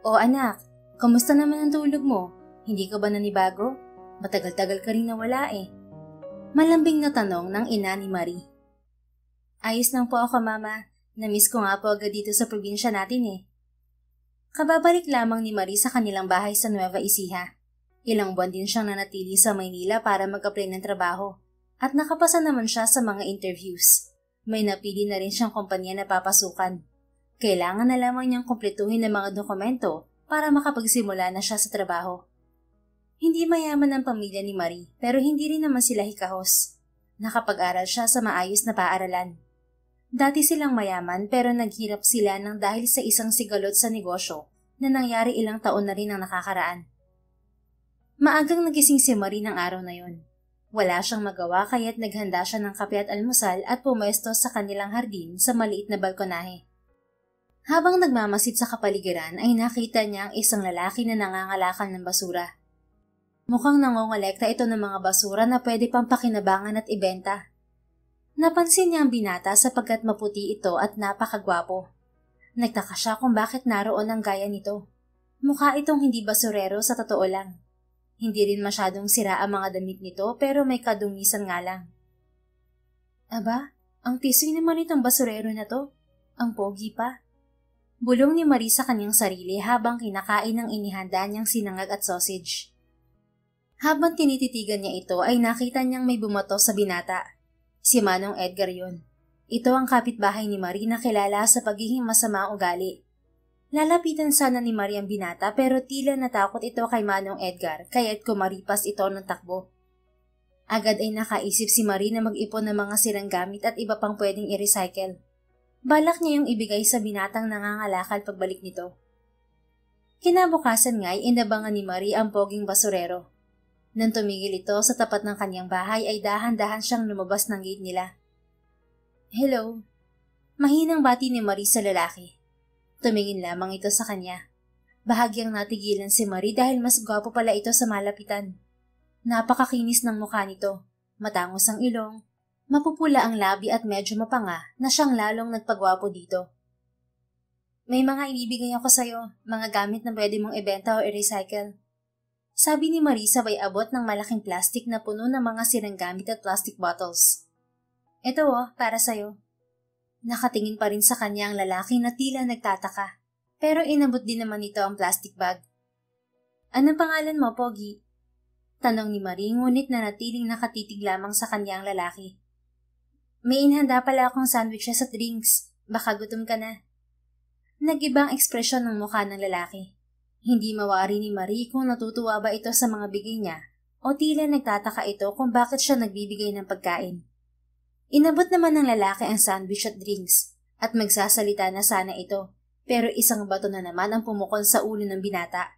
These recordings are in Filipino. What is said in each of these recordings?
O anak, kamusta naman ang tulog mo? Hindi ka ba nanibago? Matagal-tagal ka rin nawala eh. Malambing na tanong ng ina ni Marie. Ayos lang po ako, Mama. Namiss ko nga po agad dito sa probinsya natin eh. Kababalik lamang ni Marie sa kanilang bahay sa Nueva Ecija. Ilang buwan din siyang nanatili sa Maynila para mag-apply ng trabaho at nakapasa naman siya sa mga interviews. May napili na rin siyang kumpanya na papasukan. Kailangan na lamang niyang kumpletuhin ang mga dokumento para makapagsimula na siya sa trabaho. Hindi mayaman ang pamilya ni Marie pero hindi rin naman sila hikahos. Nakapag-aral siya sa maayos na paaralan. Dati silang mayaman pero naghirap sila ng dahil sa isang sigalot sa negosyo na nangyari ilang taon na rin ang nakakaraan. Maagang nagising si Marie ng araw na yon. Wala siyang magawa kaya't naghanda siya ng kape at almusal at pumesto sa kanilang hardin sa maliit na balkonahe. Habang nagmamasid sa kapaligiran ay nakita niya ang isang lalaki na nangangalakal ng basura. Mukhang nangongolekta ito ng mga basura na pwede pang pakinabangan at ibenta. Napansin niya ang binata sapagkat maputi ito at napakagwapo. Nagtaka siya kung bakit naroon ang gaya nito. Mukha itong hindi basurero sa totoo lang. Hindi rin masyadong sira ang mga damit nito pero may kadungisan nga lang. Aba, ang tisoy naman itong basurero na to. Ang pogi pa. Bulong ni Marie sa kanyang sarili habang kinakain ng inihanda niyang sinangag at sausage. Habang tinititigan niya ito ay nakita niyang may bumato sa binata. Si Manong Edgar yun. Ito ang kapitbahay ni Marie na kilala sa pagiging masama ugali. Lalapitan sana ni Marie ang binata pero tila natakot ito kay Manong Edgar kaya't kumaripas ito ng takbo. Agad ay nakaisip si Marie na mag-ipon ng mga sirang gamit at iba pang pwedeng i-recycle. Balak niya yung ibigay sa binatang nangangalakal pagbalik nito. Kinabukasan nga'y inabangan ni Marie ang poging basurero. Nang tumigil ito sa tapat ng kanyang bahay ay dahan-dahan siyang lumabas ng gate nila. Hello. Mahinang bati ni Marie sa lalaki. Tumingin lamang ito sa kanya. Bahagyang natigilan si Marie dahil mas gwapo pala ito sa malapitan. Napakakinis ng mukha nito, matangos ang ilong, mapupula ang labi at medyo mapanga na siyang lalong nagpagwapo dito. May mga ibibigay ako sa'yo, mga gamit na pwede mong ibenta o i-recycle. Sabi ni Marie sabay abot ng malaking plastic na puno ng mga sirang gamit at plastic bottles. Ito para sa'yo. Nakatingin pa rin sa kanya ang lalaki na tila nagtataka, pero inabot din naman nito ang plastic bag. Anong pangalan mo, Pogi? Tanong ni Marie ngunit nanatiling nakatitig lamang sa kanya ang lalaki. May inhanda pala akong sandwiches at drinks, baka gutom ka na. Nag-ibang ekspresyon ng mukha ng lalaki. Hindi mawari ni Marie kung natutuwa ba ito sa mga bigay niya o tila nagtataka ito kung bakit siya nagbibigay ng pagkain. Inabot naman ng lalaki ang sandwich at drinks at magsasalita na sana ito pero isang bato na naman ang pumukol sa ulo ng binata.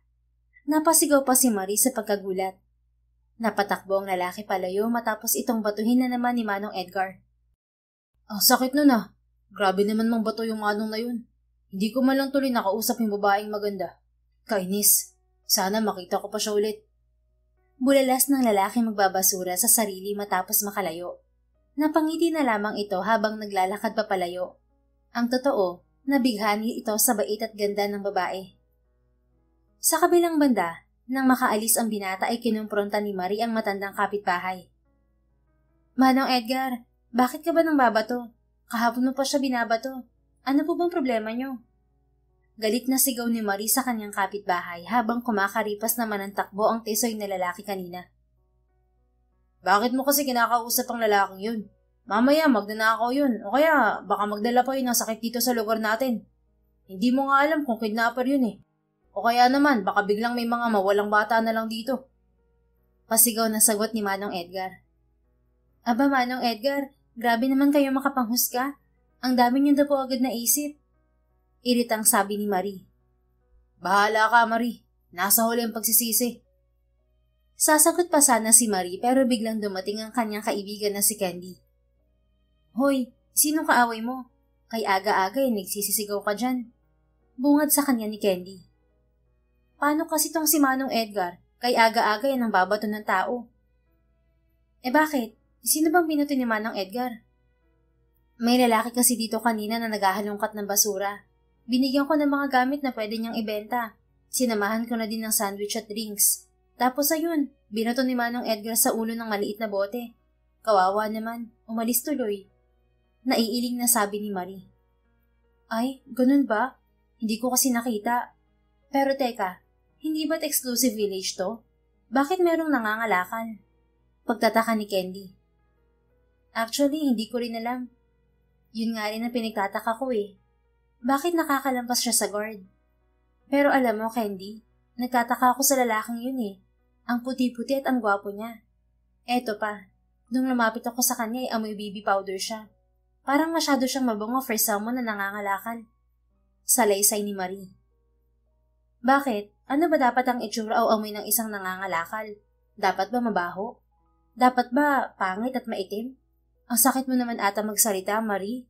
Napasigaw pa si Marie sa pagkagulat. Napatakbo ang lalaki palayo matapos itong batuhin na naman ni Manong Edgar. Ang sakit nun ah. Grabe naman mang bato yung Manong na yun. Hindi ko man lang tuloy nakausap yung babaeng maganda. Kainis. Sana makita ko pa siya ulit. Bulalas ng lalaki magbabasura sa sarili matapos makalayo. Napangiti na lamang ito habang naglalakad papalayo. Ang totoo, nabighani ito sa bait at ganda ng babae. Sa kabilang banda, nang makaalis ang binata ay kinumpronta ni Marie ang matandang kapitbahay. Manong Edgar, bakit ka ba nang babato? Kahapon mo pa siya binabato. Ano po bang problema niyo? Galit na sigaw ni Marie sa kanyang kapitbahay habang kumakaripas naman ng takbo ang tisoy na lalaki kanina. Bakit mo kasi kinakausap ang lalaking yun? Mamaya magnanakaw yun o kaya baka magdala pa yun ng sakit dito sa lugar natin. Hindi mo nga alam kung kidnapper yun eh. O kaya naman baka biglang may mga mawalang bata na lang dito. Pasigaw na sagot ni Manong Edgar. Aba Manong Edgar, grabe naman kayo makapanghusga. Ang dami niyo daw po agad naisip. Iritang sabi ni Marie. Bahala ka Marie, nasa huli ang pagsisisi. Sasagot pa sana si Marie pero biglang dumating ang kanyang kaibigan na si Candy. Hoy, sino kaaway mo? Kay aga-aga nagsisisigaw ka dyan. Bungad sa kanya ni Candy. Paano kasi tong si Manong Edgar? Kay aga-aga ang babato ng tao. Bakit? Sino bang binuto ni Manong Edgar? May lalaki kasi dito kanina na naghahalongkat ng basura. Binigyan ko ng mga gamit na pwede niyang ibenta. Sinamahan ko na din ng sandwich at drinks. Tapos ayun, binato ni Manong Edgar sa ulo ng maliit na bote. Kawawa naman, umalis tuloy. Naiiling na sabi ni Marie. Ay, ganun ba? Hindi ko kasi nakita. Pero teka, hindi ba't exclusive village to? Bakit merong nangangalakan? Pagtataka ni Candy. Actually, hindi ko rin alam. Yun nga rin ang pinagtataka ko eh. Bakit nakakalampas siya sa guard? Pero alam mo, Candy, nagtataka ako sa lalaking yun eh. Ang puti-puti at ang gwapo niya. Eto pa, nung lumapit ako sa kanya ay amoy baby powder siya. Parang masyado siyang mabango for someone na nangangalakan. Salaysay ni Marie. Bakit? Ano ba dapat ang itsura o amoy ng isang nangangalakal? Dapat ba mabaho? Dapat ba pangit at maitim? Ang sakit mo naman ata magsalita, Marie.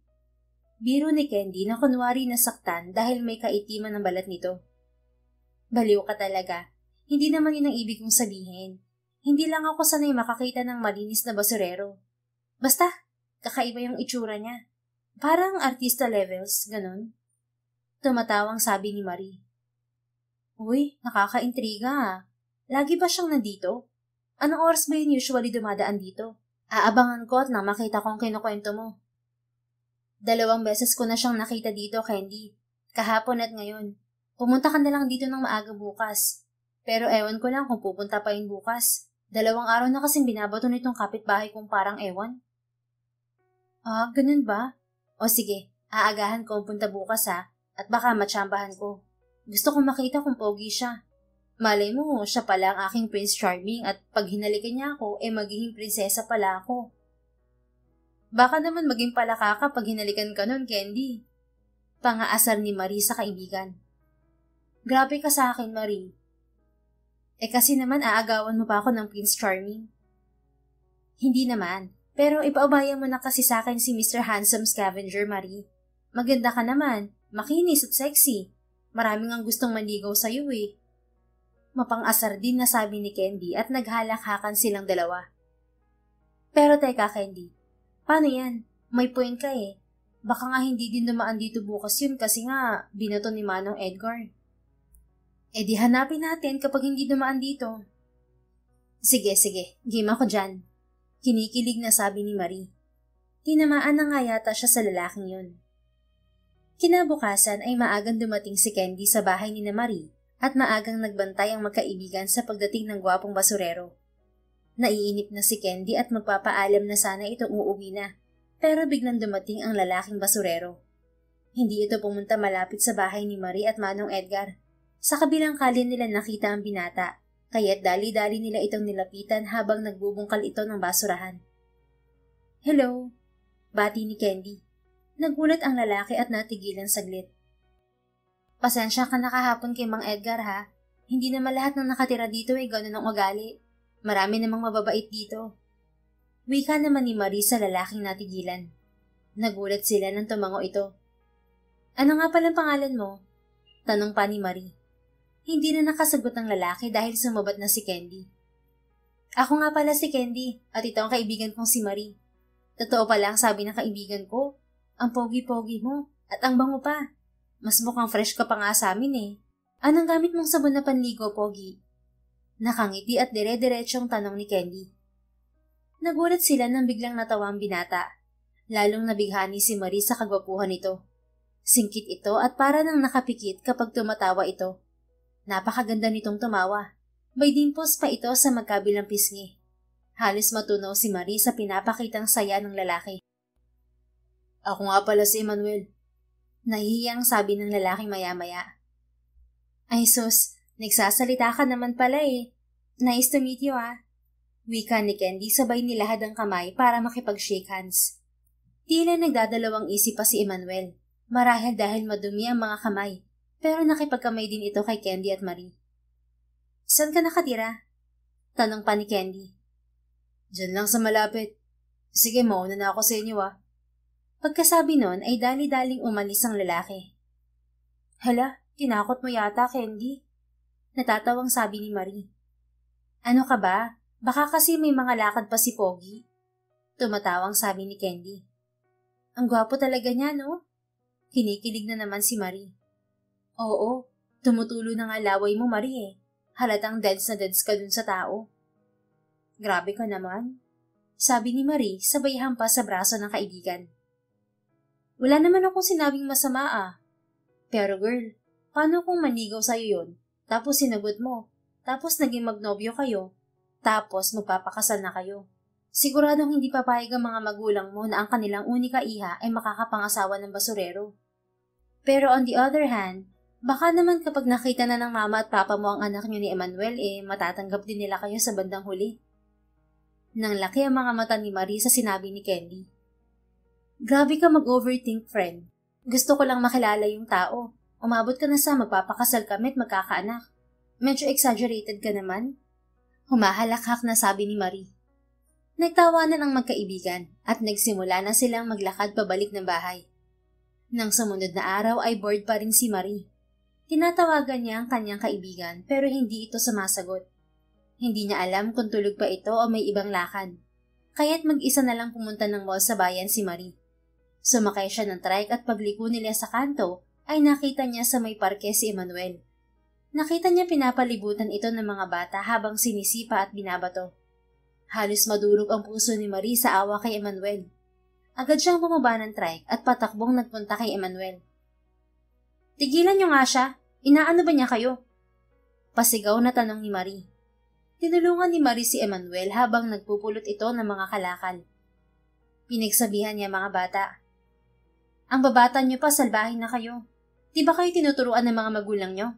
Biro ni Candy na kunwari nasaktan dahil may kaitiman ng balat nito. Baliw ka talaga. Hindi naman yun ang ibig kong sabihin. Hindi lang ako sanay makakita ng malinis na basurero. Basta, kakaiba yung itsura niya. Parang artista levels, ganun. Tumatawang sabi ni Marie. Uy, nakakaintriga ah. Lagi ba siyang nandito? Anong oras ba yun usually dumadaan dito? Aabangan ko at nang makita kong kinukwento mo. 2 beses ko na siyang nakita dito, Candy. Kahapon at ngayon. Pumunta ka na lang dito ng maaga bukas. Pero ewan ko lang kung pupunta pa yun bukas. 2 araw na kasing binabato nitong kapitbahay kong parang ewan. Ah, ganun ba? O sige, aagahan ko ang punta bukas ha, at baka matsambahan ko. Gusto kong makita kung pogi siya. Malay mo, siya pala ang aking Prince Charming at pag hinalikan niya ako, magiging prinsesa pala ako. Baka naman maging palaka ka pag hinalikan ka nun, Candy. Pangaasar ni Marie sa kaibigan. Grabe ka sa akin, Marie. Kasi naman aagawan mo pa ako ng Prince Charming. Hindi naman, pero ipaubaya mo na kasi sa akin si Mr. Handsome Scavenger, Marie. Maganda ka naman, makinis at sexy. Maraming ang gustong manligaw sa'yo eh. Mapang-asar din na sabi ni Candy at naghalakhakan silang dalawa. Pero teka, Candy, paano yan? May point ka eh. Baka nga hindi din dumaan dito bukas yun kasi nga binato ni Manong Edgar. Di hanapin natin kapag hindi dumaan dito. Sige, game ako dyan. Kinikilig na sabi ni Marie. Tinamaan na nga yata siya sa lalaking yun. Kinabukasan ay maagang dumating si Candy sa bahay ni Marie at maagang nagbantay ang magkaibigan sa pagdating ng gwapong basurero. Naiinip na si Candy at magpapaalam na sana itong uuwi na, pero biglang dumating ang lalaking basurero. Hindi ito pumunta malapit sa bahay ni Marie at Manong Edgar. Sa kabilang kalye nila nakita ang binata, kaya't dali-dali nila itong nilapitan habang nagbubungkal ito ng basurahan. Hello, bati ni Candy. Nagulat ang lalaki at natigilan saglit. Pasensya ka na kahapon kay Mang Edgar ha. Hindi naman lahat ng nakatira dito ganun ang ugali. Marami namang mababait dito. Wika naman ni Marie sa lalaking natigilan. Nagulat sila nang tumango ito. Ano nga palang pangalan mo? Tanong pa ni Marie. Hindi na nakasagot ang lalaki dahil sumabat na si Candy. Ako nga pala si Candy at ito ang kaibigan kong si Marie. Totoo pala ang sabi ng kaibigan ko. Ang pogi-pogi mo at ang bango pa. Mas mukhang fresh ka pa nga sa amin eh. Anong gamit mong sabon na panligo, Pogi? Nakangiti at dire-diretsyong tanong ni Candy. Nagulat sila nang biglang natawa ang binata. Lalong nabighani si Marie sa kagwapuhan nito. Singkit ito at para nang nakapikit kapag tumatawa ito. Napakaganda nitong tumawa. May dimples pa ito sa magkabilang pisngi. Halos matunaw si Marie sa pinapakitang saya ng lalaki. Ako nga pala si Emmanuel. Nahihiyang sabi ng lalaki maya-maya. Ay sus, nagsasalita ka naman pala eh. Nice to meet you ah. Wika ni Candy sabay nilahad ang kamay para makipag-shake hands. Tila nagdadalawang isip pa si Emmanuel. Marahil dahil madumi ang mga kamay. Pero nakipagkamay din ito kay Candy at Marie. Saan ka nakatira? Tanong pa ni Candy. Diyan lang sa malapit. Sige, mauna na ako sa inyo ah. Pagkasabi nun ay dali-daling umalis ang lalaki. Hala, tinakot mo yata, Candy. Natatawang sabi ni Marie. Ano ka ba? Baka kasi may mga lakad pa si Pogi. Tumatawang sabi ni Candy. Ang gwapo talaga niya, no? Kinikilig na naman si Marie. Oo, Tumutulo na nga laway mo, Marie eh. Halatang deads na deads ka dun sa tao. Grabe ka naman, sabi ni Marie sabay hampas sa braso ng kaibigan. Wala naman akong sinabing masama ah. Pero girl, paano kung manigaw sa'yo yun? Tapos sinagot mo. Tapos naging magnobyo kayo. Tapos magpapakasal na kayo. Siguradong hindi papayag ang mga magulang mo na ang kanilang unika iha ay makakapangasawa ng basurero. Pero on the other hand, baka naman kapag nakita na ng mama at papa mo ang anak niyo ni Emmanuel matatanggap din nila kayo sa bandang huli. Nang laki ang mga mata ni Marie sa sinabi ni Candy. Grabe ka mag-overthink, friend. Gusto ko lang makilala yung tao. Umabot ka na sa magpapakasal kami at magkakaanak. Medyo exaggerated ka naman. Humahalakhak na sabi ni Marie. Nagtawanan ang magkaibigan at nagsimula na silang maglakad pabalik ng bahay. Nang sumunod na araw ay bored pa rin si Marie. Tinatawagan niya ang kanyang kaibigan pero hindi ito sumasagot. Hindi niya alam kung tulog pa ito o may ibang lakad. Kaya't mag-isa na lang pumunta ng mall sa bayan si Marie. Sumakay siya ng trike at pagliko nila sa kanto ay nakita niya sa may parke si Emmanuel. Nakita niya pinapalibutan ito ng mga bata habang sinisipa at binabato. Halos madurog ang puso ni Marie sa awa kay Emmanuel. Agad siyang bumaba ng trike at patakbong nagpunta kay Emmanuel. Tigilan niyo nga siya. Inaano ba niya kayo? Pasigaw na tanong ni Marie. Tinulungan ni Marie si Emmanuel habang nagpupulot ito ng mga kalakal. Pinagsabihan niya mga bata. Ang babata niyo pa, salbahin na kayo. Di ba kayo tinuturuan ng mga magulang niyo?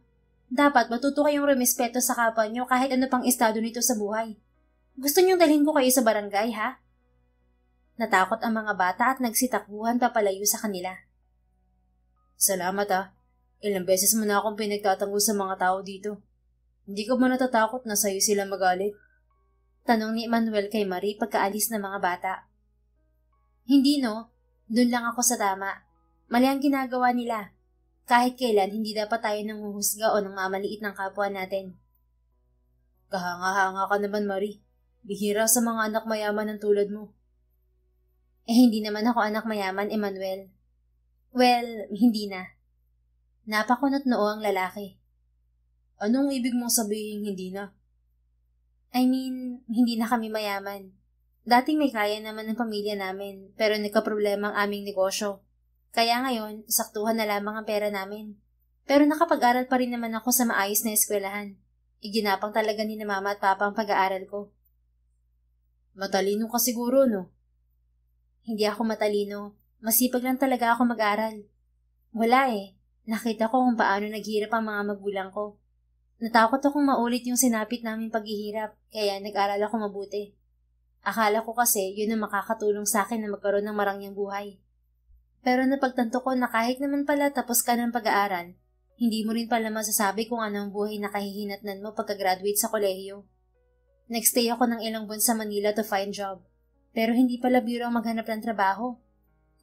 Dapat matuto kayong rumespeto sa kapwa niyo kahit ano pang estado nito sa buhay. Gusto niyong dalhin ko kayo sa barangay, ha? Natakot ang mga bata at nagsitakbuhan papalayo sa kanila. Salamat ah. Ilang beses mo na akong pinagtatanggol sa mga tao dito. Hindi ka ba natatakot na sa'yo sila magalit? Tanong ni Emmanuel kay Marie pagkaalis ng mga bata. Hindi no, dun lang ako sa tama. Mali ang ginagawa nila. Kahit kailan hindi dapat tayo nanghuhusga o nangmamaliit ng kapwa natin. Kahanga-hanga ka naman Marie. Bihira sa mga anak mayaman ng tulad mo. Hindi naman ako anak mayaman, Emmanuel. Well, hindi na. Napakunot noo ang lalaki. Anong ibig mong sabihin hindi na? I mean, hindi na kami mayaman. Dating may kaya naman ng pamilya namin, pero nagkaproblema ang aming negosyo. Kaya ngayon, saktuhan na lamang ang pera namin. Pero nakapag-aral pa rin naman ako sa maayos na eskwelahan. Iginapang talaga ni na mama at papa ang pag-aaral ko. Matalino ka siguro, no? Hindi ako matalino. Masipag lang talaga ako mag-aral. Wala eh. Nakita ko kung paano naghirap ang mga magulang ko. Natakot akong maulit yung sinapit naming paghihirap, kaya nag-aral ako mabuti. Akala ko kasi yun ang makakatulong sa akin na magkaroon ng marangyang buhay. Pero napagtanto ko na kahit naman pala tapos ka ng pag-aaral, hindi mo rin pala masasabi kung ano ang buhay na kahihinatnan mo pagka-graduate sa kolehiyo. Nagstay ako ng ilang buwan sa Manila to find job, pero hindi pala biro ang maghanap ng trabaho.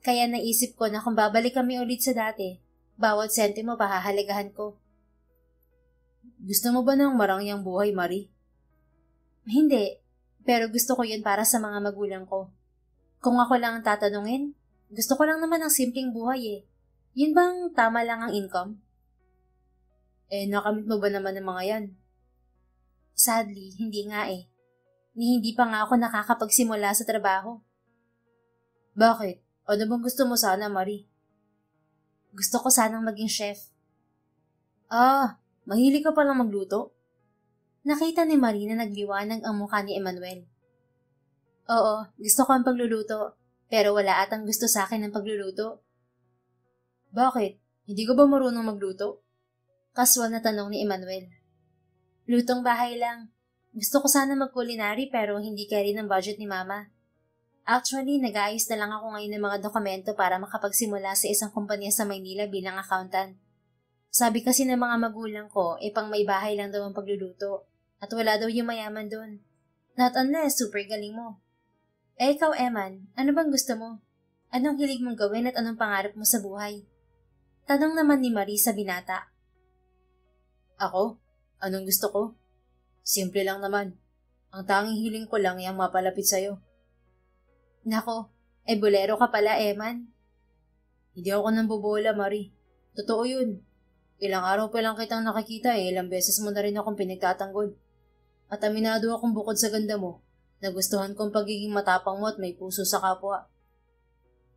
Kaya naisip ko na kung babalik kami ulit sa dati, bawat sentimo pahahalagahan ko. Gusto mo ba ng marangyang buhay, Marie? Hindi, pero gusto ko yun para sa mga magulang ko. Kung ako lang ang tatanungin, gusto ko lang naman ng simpleng buhay eh. Yun bang tama lang ang income? Nakamit mo ba naman ng mga yan? Sadly, hindi nga eh. Hindi pa nga ako nakakapagsimula sa trabaho. Bakit? Ano bang gusto mo sana, Marie? Gusto ko sanang maging chef. Mahilig ka palang magluto? Nakita ni Marie na nagliwanag ang mukha ni Emmanuel. Oo, gusto ko ang pagluluto, pero wala atang gusto sa akin ng pagluluto. Bakit? Hindi ka ba marunong magluto? Kaswal na tanong ni Emmanuel. Lutong bahay lang. Gusto ko sana mag-culinary pero hindi carry ng budget ni Mama. Actually, nag-aayos na lang ako ngayon ng mga dokumento para makapagsimula sa isang kumpanya sa Maynila bilang accountant. Sabi kasi ng mga magulang ko, pang may bahay lang daw ang pagluluto. At wala daw yung mayaman doon. Not unless super galing mo. Ikaw, Eman, ano bang gusto mo? Anong hilig mong gawin at anong pangarap mo sa buhay? Tanong naman ni Marie sa binata. Ako? Anong gusto ko? Simple lang naman. Ang tanging hiling ko lang yung mapalapit sa'yo. Nako, bolero ka pala, Eman. Hindi ako nambobola, Marie. Totoo yun. Ilang araw pa lang kitang nakikita ilang beses mo na rin akong pinagtatanggol. At aminado akong bukod sa ganda mo, nagustuhan kong pagiging matapang mo at may puso sa kapwa.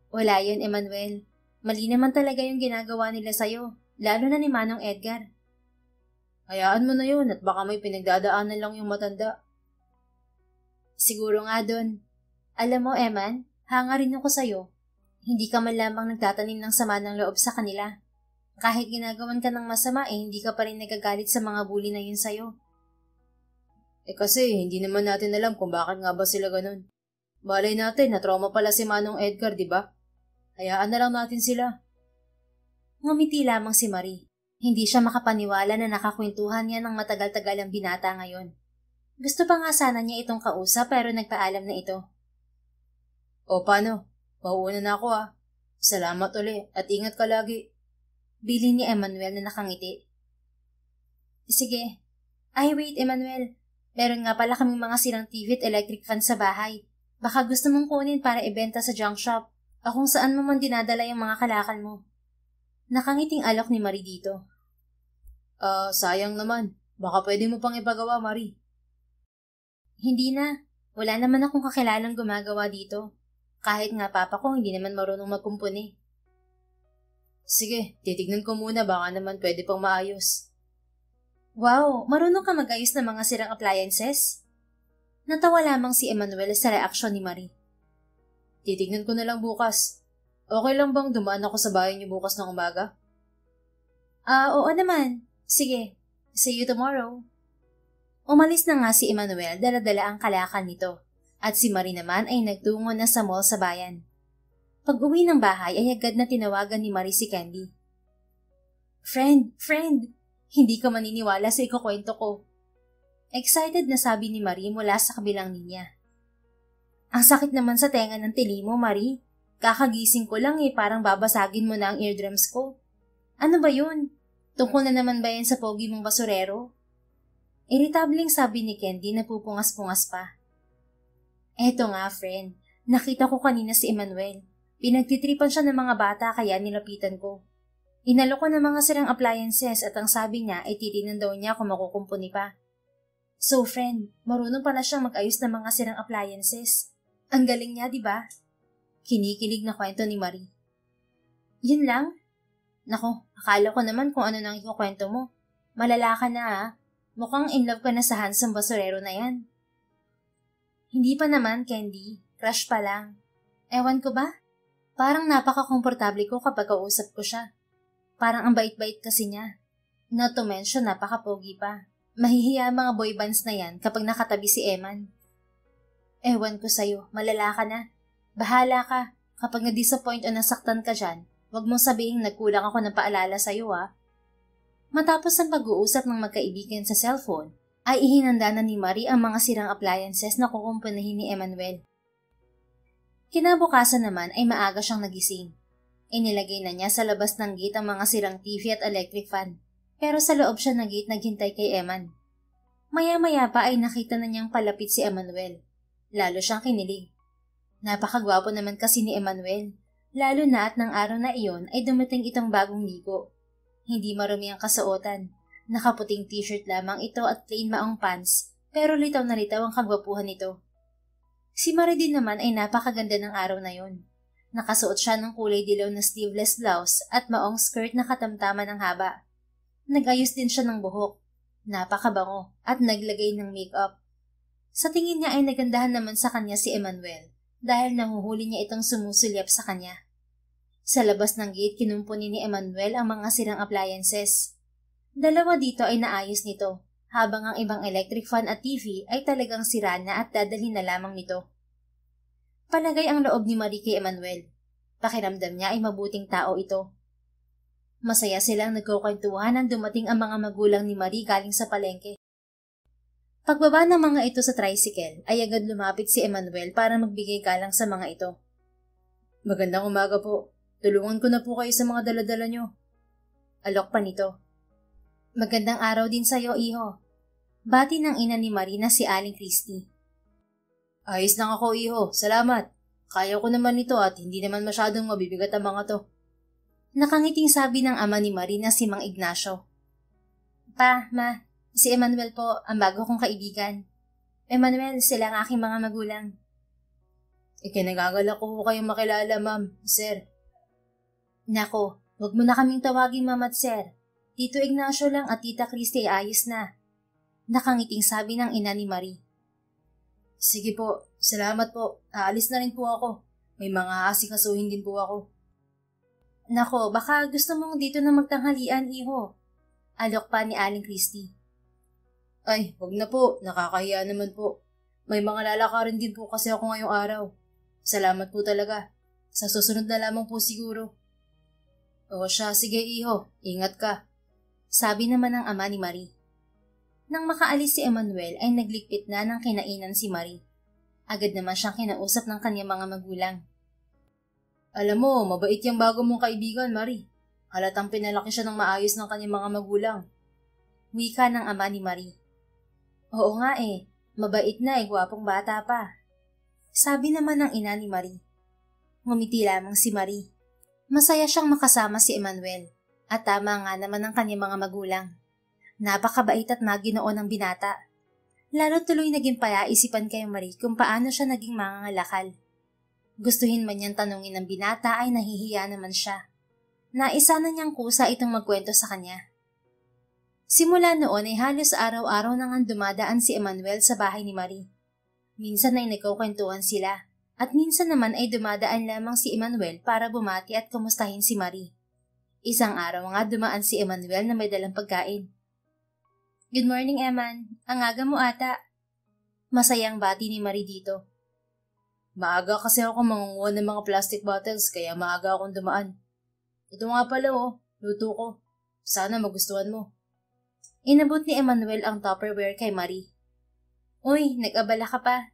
Wala yun, Emmanuel. Mali naman talaga yung ginagawa nila sa'yo, lalo na ni Manong Edgar. Hayaan mo na yun at baka may pinagdadaanan lang yung matanda. Siguro nga dun. Alam mo, Eman, hanga rin ako sa'yo. Hindi ka man lamang nagtatanim ng sama ng loob sa kanila. Kahit ginagawan ka ng masama hindi ka pa rin nagagalit sa mga bully na yun sa'yo. Kasi hindi naman natin alam kung bakit nga ba sila ganun. Balay natin na trauma pala si Manong Edgar, di ba? Hayaan na lang natin sila. Ngumiti lamang si Marie. Hindi siya makapaniwala na nakakwentuhan niya ng matagal-tagal ang binata ngayon. Gusto pa nga sana niya itong kausap pero nagpaalam na ito. O paano? Mauuna na ako Salamat uli at ingat ka lagi. Bilin ni Emmanuel na nakangiti. Sige. Ay wait, Emmanuel. Meron nga pala kaming mga sirang TV at electric fan sa bahay. Baka gusto mong kunin para ibenta sa junk shop o kung saan mo man dinadala yung mga kalakal mo. Nakangiting alok ni Marie dito. Sayang naman. Baka pwede mo pang ipagawa, Marie. Hindi na. Wala naman akong kakilalang gumagawa dito. Kahit nga papa ko hindi naman marunong magkumpuni. Sige, titignan ko muna baka naman pwede pang maayos. Wow, marunong ka mag-ayos ng mga sirang appliances? Natawa lamang si Emmanuel sa reaksyon ni Marie. Titignan ko na lang bukas. Okay lang bang dumaan ako sa bahay niyo bukas ng umaga? Oo naman. Sige, see you tomorrow. Umalis na nga si Emmanuel dala-dala ang kalakal nito at si Marie naman ay nagtungo na sa mall sa bayan. Pag-uwi ng bahay ay agad na tinawagan ni Marie si Candy. Friend! Hindi ka maniniwala sa ikukwento ko. Excited na sabi ni Marie mula sa kabilang linya. Ang sakit naman sa tenga ng tili mo, Marie. Kakagising ko lang parang babasagin mo na ang eardrums ko. Ano ba yun? Tungkol na naman ba yan sa pogi mong basurero? Irritabling sabi ni Candy na pupungas-pungas pa. Eto nga, friend. Nakita ko kanina si Emmanuel. Pinagtitripan siya ng mga bata kaya nilapitan ko. Inalok ko ng mga sirang appliances at ang sabi niya ay titinan daw niya kung makukumpuni pa. So friend, marunong pala siyang mag-ayos ng mga sirang appliances. Ang galing niya, di ba? Kinikilig na kwento ni Marie. Yun lang? Nako, akala ko naman kung ano nang ikukwento mo. Malala ka na Mukhang in love ka na sa handsome basurero na yan. Hindi pa naman, Candy. Crush pa lang. Ewan ko ba? Parang napaka-komportable ko kapag kausap ko siya. Parang ang bait-bait kasi niya. Not to mention, napaka-pogi pa. Mahihiya mga boy bands na yan kapag nakatabi si Eman. Ewan ko sa'yo, malala ka na. Bahala ka. Kapag na-disappoint o nasaktan ka dyan, wag mong sabihin nagkulang ako ng paalala sa'yo Matapos ang pag-uusap ng magkaibigan sa cellphone, ay ihinanda na ni Marie ang mga sirang appliances na kukumpunihin ni Emmanuel. Kinabukasan naman ay maaga siyang nagising. Inilagay na niya sa labas ng gate ang mga sirang TV at electric fan, pero sa loob siya ng gate naghintay kay Eman. Maya-maya pa ay nakita na niyang palapit si Emmanuel. Lalo siyang kinilig. Napakagwapo naman kasi ni Emmanuel, lalo na at ng araw na iyon ay dumating itong bagong ligo. Hindi marumi ang kasuotan. Nakaputing t-shirt lamang ito at plain maong pants, pero litaw na litaw ang kagwapuhan nito. Si Marie din naman ay napakaganda ng araw na yon. Nakasuot siya ng kulay dilaw na sleeveless blouse at maong skirt na katamtaman ng haba. Nag-ayos din siya ng buhok. Napakabango at naglagay ng makeup. Sa tingin niya ay nagandahan naman sa kanya si Emmanuel dahil nahuhuli niya itong sumusulyap sa kanya. Sa labas ng gate kinumpuni ni Emmanuel ang mga sirang appliances. Dalawa dito ay naayos nito, habang ang ibang electric fan at TV ay talagang sira na at dadalhin na lamang nito. Palagay ang loob ni Marie kay Emmanuel. Pakiramdam niya ay mabuting tao ito. Masaya silang nagkukwentuhan nang dumating ang mga magulang ni Marie galing sa palengke. Pagbaba ng mga ito sa tricycle ay agad lumapit si Emmanuel para magbigay galang sa mga ito. Magandang umaga po. Tulungan ko na po kayo sa mga daladala nyo. Alok pa nito. Magandang araw din sa'yo, iho. Bati ng ina ni Marie na si Aling Christy. Ayos lang ako, iho. Salamat. Kaya ko naman ito at hindi naman masyadong mabibigat ang mga to. Nakangiting sabi ng ama ni Marie na si Mang Ignacio. Pa, ma, si Emmanuel po ang bago kong kaibigan. Emmanuel, sila ang aking mga magulang. Ikinagagalak ko kayong makilala, ma'am, sir. Nako, wag mo na kaming tawagin ma'am at sir. Tito Ignacio lang at Tita Christy ay ayos na. Nakangiting sabi ng ina ni Marie. Sige po, salamat po. Aalis na rin po ako. May mga asikasuhin din po ako. Nako, baka gusto mong dito na magtanghalian, iho. Alok pa ni Aling Christy. Ay, wag na po. Nakakahiya naman po. May mga lalakarin din po kasi ako ngayong araw. Salamat po talaga. Sa susunod na lamang po siguro. O siya, sige iho. Ingat ka. Sabi naman ng ama ni Marie. Nang makaalis si Emmanuel ay naglikpit na ng kinainan si Marie. Agad naman siyang kinausap ng kanyang mga magulang. Alam mo, mabait yung bago mong kaibigan, Marie. Halatang pinalaki siya ng maayos ng kanyang mga magulang. Wika ng ama ni Marie. Oo nga eh, mabait na eh, gwapong bata pa. Sabi naman ng ina ni Marie. Ngumiti lamang si Marie. Masaya siyang makasama si Emmanuel at tama nga naman ang kanyang mga magulang. Napakabait at maginoo ng binata. Lalo tuloy naging payaisipan kay Marie kung paano siya naging mangangalakal. Gustuhin man niyang tanungin ng binata ay nahihiya naman siya. Naisa na niyang kusa itong magkwento sa kanya. Simula noon ay halos araw-araw nang dumadaan si Emmanuel sa bahay ni Marie. Minsan ay nagkukwentuhan sila at minsan naman ay dumadaan lamang si Emmanuel para bumati at kumustahin si Marie. Isang araw nga dumaan si Emmanuel na may dalang pagkain. Good morning, Eman. Ang aga mo ata. Masayang bati ni Marie dito. Maaga kasi ako mangunguha ng mga plastic bottles kaya maaga akong dumaan. Ito nga pala luto ko. Sana magustuhan mo. Inabot ni Emmanuel ang Tupperware kay Marie. Uy, nag-abala ka pa.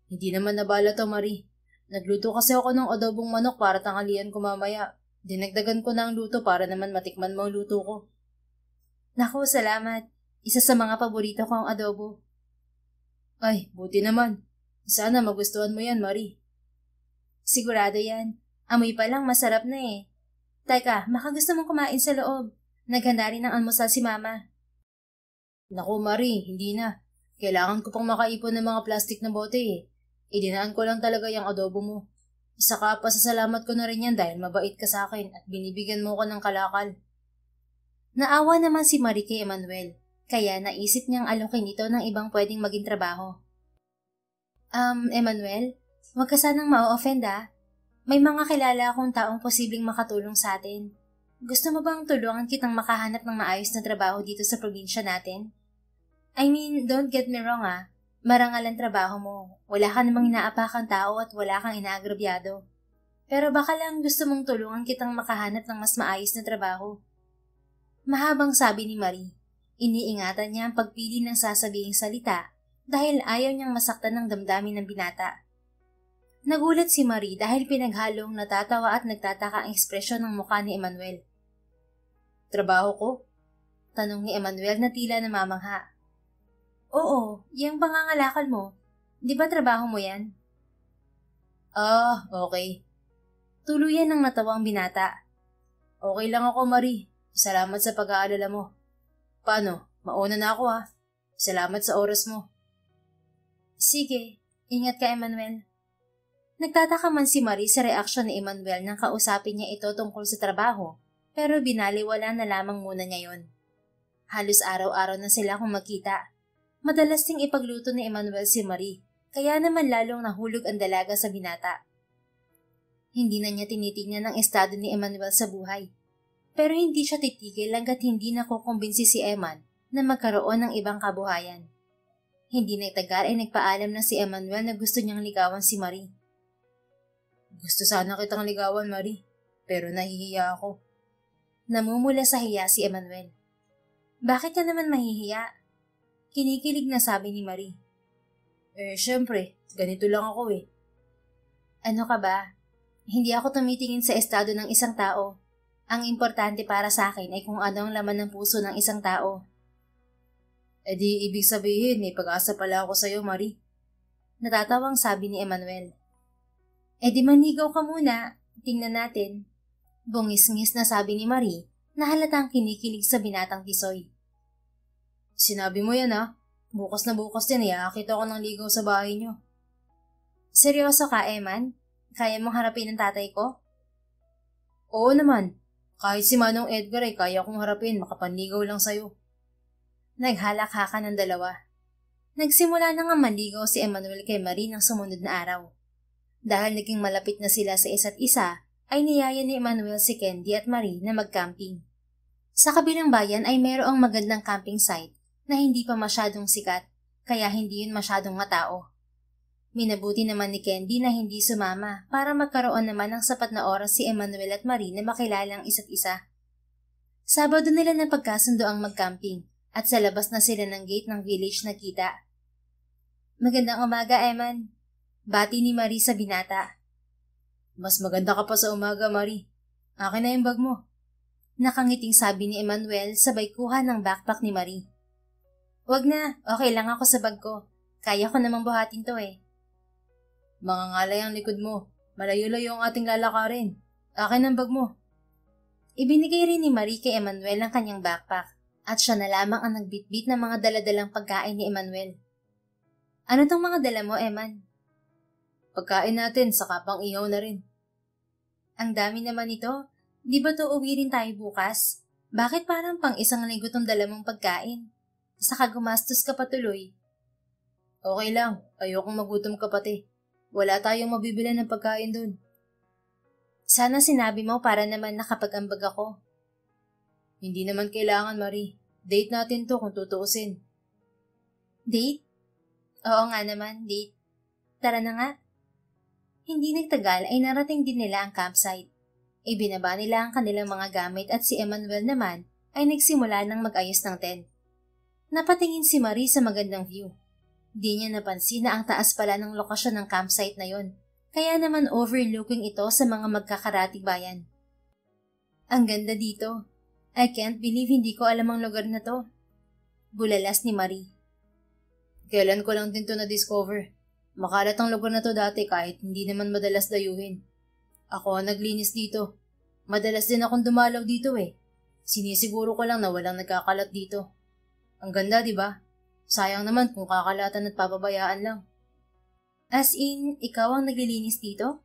Hindi naman nabala to, Marie. Nagluto kasi ako ng adobong manok para tanghalian ko mamaya. Dinagdagan ko na ang luto para naman matikman mo ang luto ko. Naku, salamat. Isa sa mga paborito ko ang adobo. Ay, buti naman. Sana magustuhan mo yan, Marie. Sigurado yan. Amoy pa lang masarap na eh. Teka, baka gusto mong kumain sa loob. Naghanda rin ng almusal si Mama. Naku, Marie, hindi na. Kailangan ko pang makaipon ng mga plastic na bote eh. Idinaan ko lang talaga yung adobo mo. Saka pasasalamat ko na rin yan dahil mabait ka sa akin at binibigyan mo ko ng kalakal. Naawa naman si Marie kay Emmanuel, kaya naisip niyang alokin ito ng ibang pwedeng maging trabaho. Emmanuel, huwag ka sanang ma-offend ah. May mga kilala akong taong posibleng makatulong sa atin. Gusto mo bang tulungan kitang makahanap ng maayos na trabaho dito sa probinsya natin? I mean, don't get me wrong ah. Marangal ang trabaho mo. Wala ka namang inaapakang tao at wala kang inaagrabyado. Pero baka lang gusto mong tulungan kitang makahanap ng mas maayos na trabaho. Mahabang sabi ni Marie. Iniingatan niya ang pagpili ng sasabihing salita dahil ayaw niyang masaktan ng damdamin ng binata. Nagulat si Marie dahil pinaghalong natatawa at nagtataka ang ekspresyon ng mukha ni Emmanuel. Trabaho ko? Tanong ni Emmanuel na tila namamangha. Oo, yung pangangalakal mo. Di ba trabaho mo yan? Ah, okay. Tuluyan ng natawa ang binata. Okay lang ako, Marie. Salamat sa pag-aalala mo. Paano? Mauna na ako ha. Salamat sa oras mo. Sige, ingat ka Emmanuel. Nagtataka man si Marie sa reaksyon ni Emmanuel nang kausapin niya ito tungkol sa trabaho, pero binaliwala na lamang muna niya yon. Halos araw-araw na sila kung magkita. Madalas ding ipagluto ni Emmanuel si Marie, kaya naman lalong nahulog ang dalaga sa binata. Hindi na niya tinitingnan ang estado ni Emmanuel sa buhay. Pero hindi siya titigil hanggat hindi nakukumbinsi si Eman na magkaroon ng ibang kabuhayan. Hindi nagtagal ay nagpaalam na si Emmanuel na gusto niyang ligawan si Marie. Gusto sana kitang ligawan, Marie, pero nahihiya ako. Namumula sa hiya si Emmanuel. Bakit ka naman mahihiya? Kinikilig na sabi ni Marie. Syempre, ganito lang ako eh. Ano ka ba? Hindi ako tumitingin sa estado ng isang tao. Ang importante para sa akin ay kung ano ang laman ng puso ng isang tao. Di ibig sabihin, may pag-asa pala ako sa'yo, Marie. Natatawang sabi ni Emmanuel. Di manigaw ka muna. Tingnan natin. Bungis-ngis na sabi ni Marie na halatang kinikilig sa binatang tisoy. Sinabi mo yan ha? Bukas na bukas yan, iaakit ako ng ligaw sa bahay niyo. Seryoso ka, Eman? Kaya mong harapin ang tatay ko? Oo naman. Kahit si Manong Edgar ay kaya kong harapin, makapanligaw lang sa'yo. Naghalakhakan ng dalawa. Nagsimula na nga manligaw si Emmanuel kay Marie ng sumunod na araw. Dahil naging malapit na sila sa isa't isa, ay niyaya ni Emmanuel si Candy at Marie na mag-camping. Sa kabilang bayan ay mayroong magandang camping site na hindi pa masyadong sikat, kaya hindi yun masyadong matao. Minabuti naman ni Candy na hindi sumama para magkaroon naman ng sapat na oras si Emmanuel at Marie na makilala ang isa't isa. Sabado nila na pagkasundo ang mag-camping at sa labas na sila ng gate ng village nakita. Magandang umaga, Eman. Bati ni Marie sa binata. Mas maganda ka pa sa umaga, Marie. Akin na yung bag mo. Nakangiting sabi ni Emmanuel sabay kuha ng backpack ni Marie. Wag na, okay lang ako sa bag ko. Kaya ko namang buhatin to eh. Mangangalay ang likod mo. Malayo-layo ang ating lalakarin. Akin ang bag mo. Ibinigay rin ni Marie kay Emmanuel ang kanyang backpack at siya na lamang ang nagbitbit ng mga daladalang pagkain ni Emmanuel. Ano tong mga dala mo, Eman? Pagkain natin, saka pang ihaw na rin. Ang dami naman ito. Di ba to uwi rin tayo bukas? Bakit parang pang isang linggo tong dala mong pagkain? Saka gumastos ka patuloy. Okay lang, ayokong magutom ka pati. Wala tayong mabibili ng pagkain dun. Sana sinabi mo para naman nakapag-ambag ako. Hindi naman kailangan, Marie. Date natin to kung tutuusin. Date? Oo nga naman, date. Tara na nga. Hindi nagtagal ay narating din nila ang campsite. Ibinaba nila ang kanilang mga gamit at si Emmanuel naman ay nagsimula ng mag-ayos ng tent. Napatingin si Marie sa magandang view. Di niya napansin na ang taas pala ng lokasyon ng campsite na yon, kaya naman overlooking ito sa mga magkakaratig bayan. Ang ganda dito. I can't believe hindi ko alam ang lugar na to. Bulalas ni Marie. Kailan ko lang din to na-discover. Makalat ang lugar na to dati kahit hindi naman madalas dayuhin. Ako ang naglinis dito. Madalas din akong dumalaw dito eh. Sinisiguro ko lang na walang nagkakalat dito. Ang ganda, di ba? Sayang naman kung kakalatan at papabayaan lang. As in, ikaw ang naglilinis dito?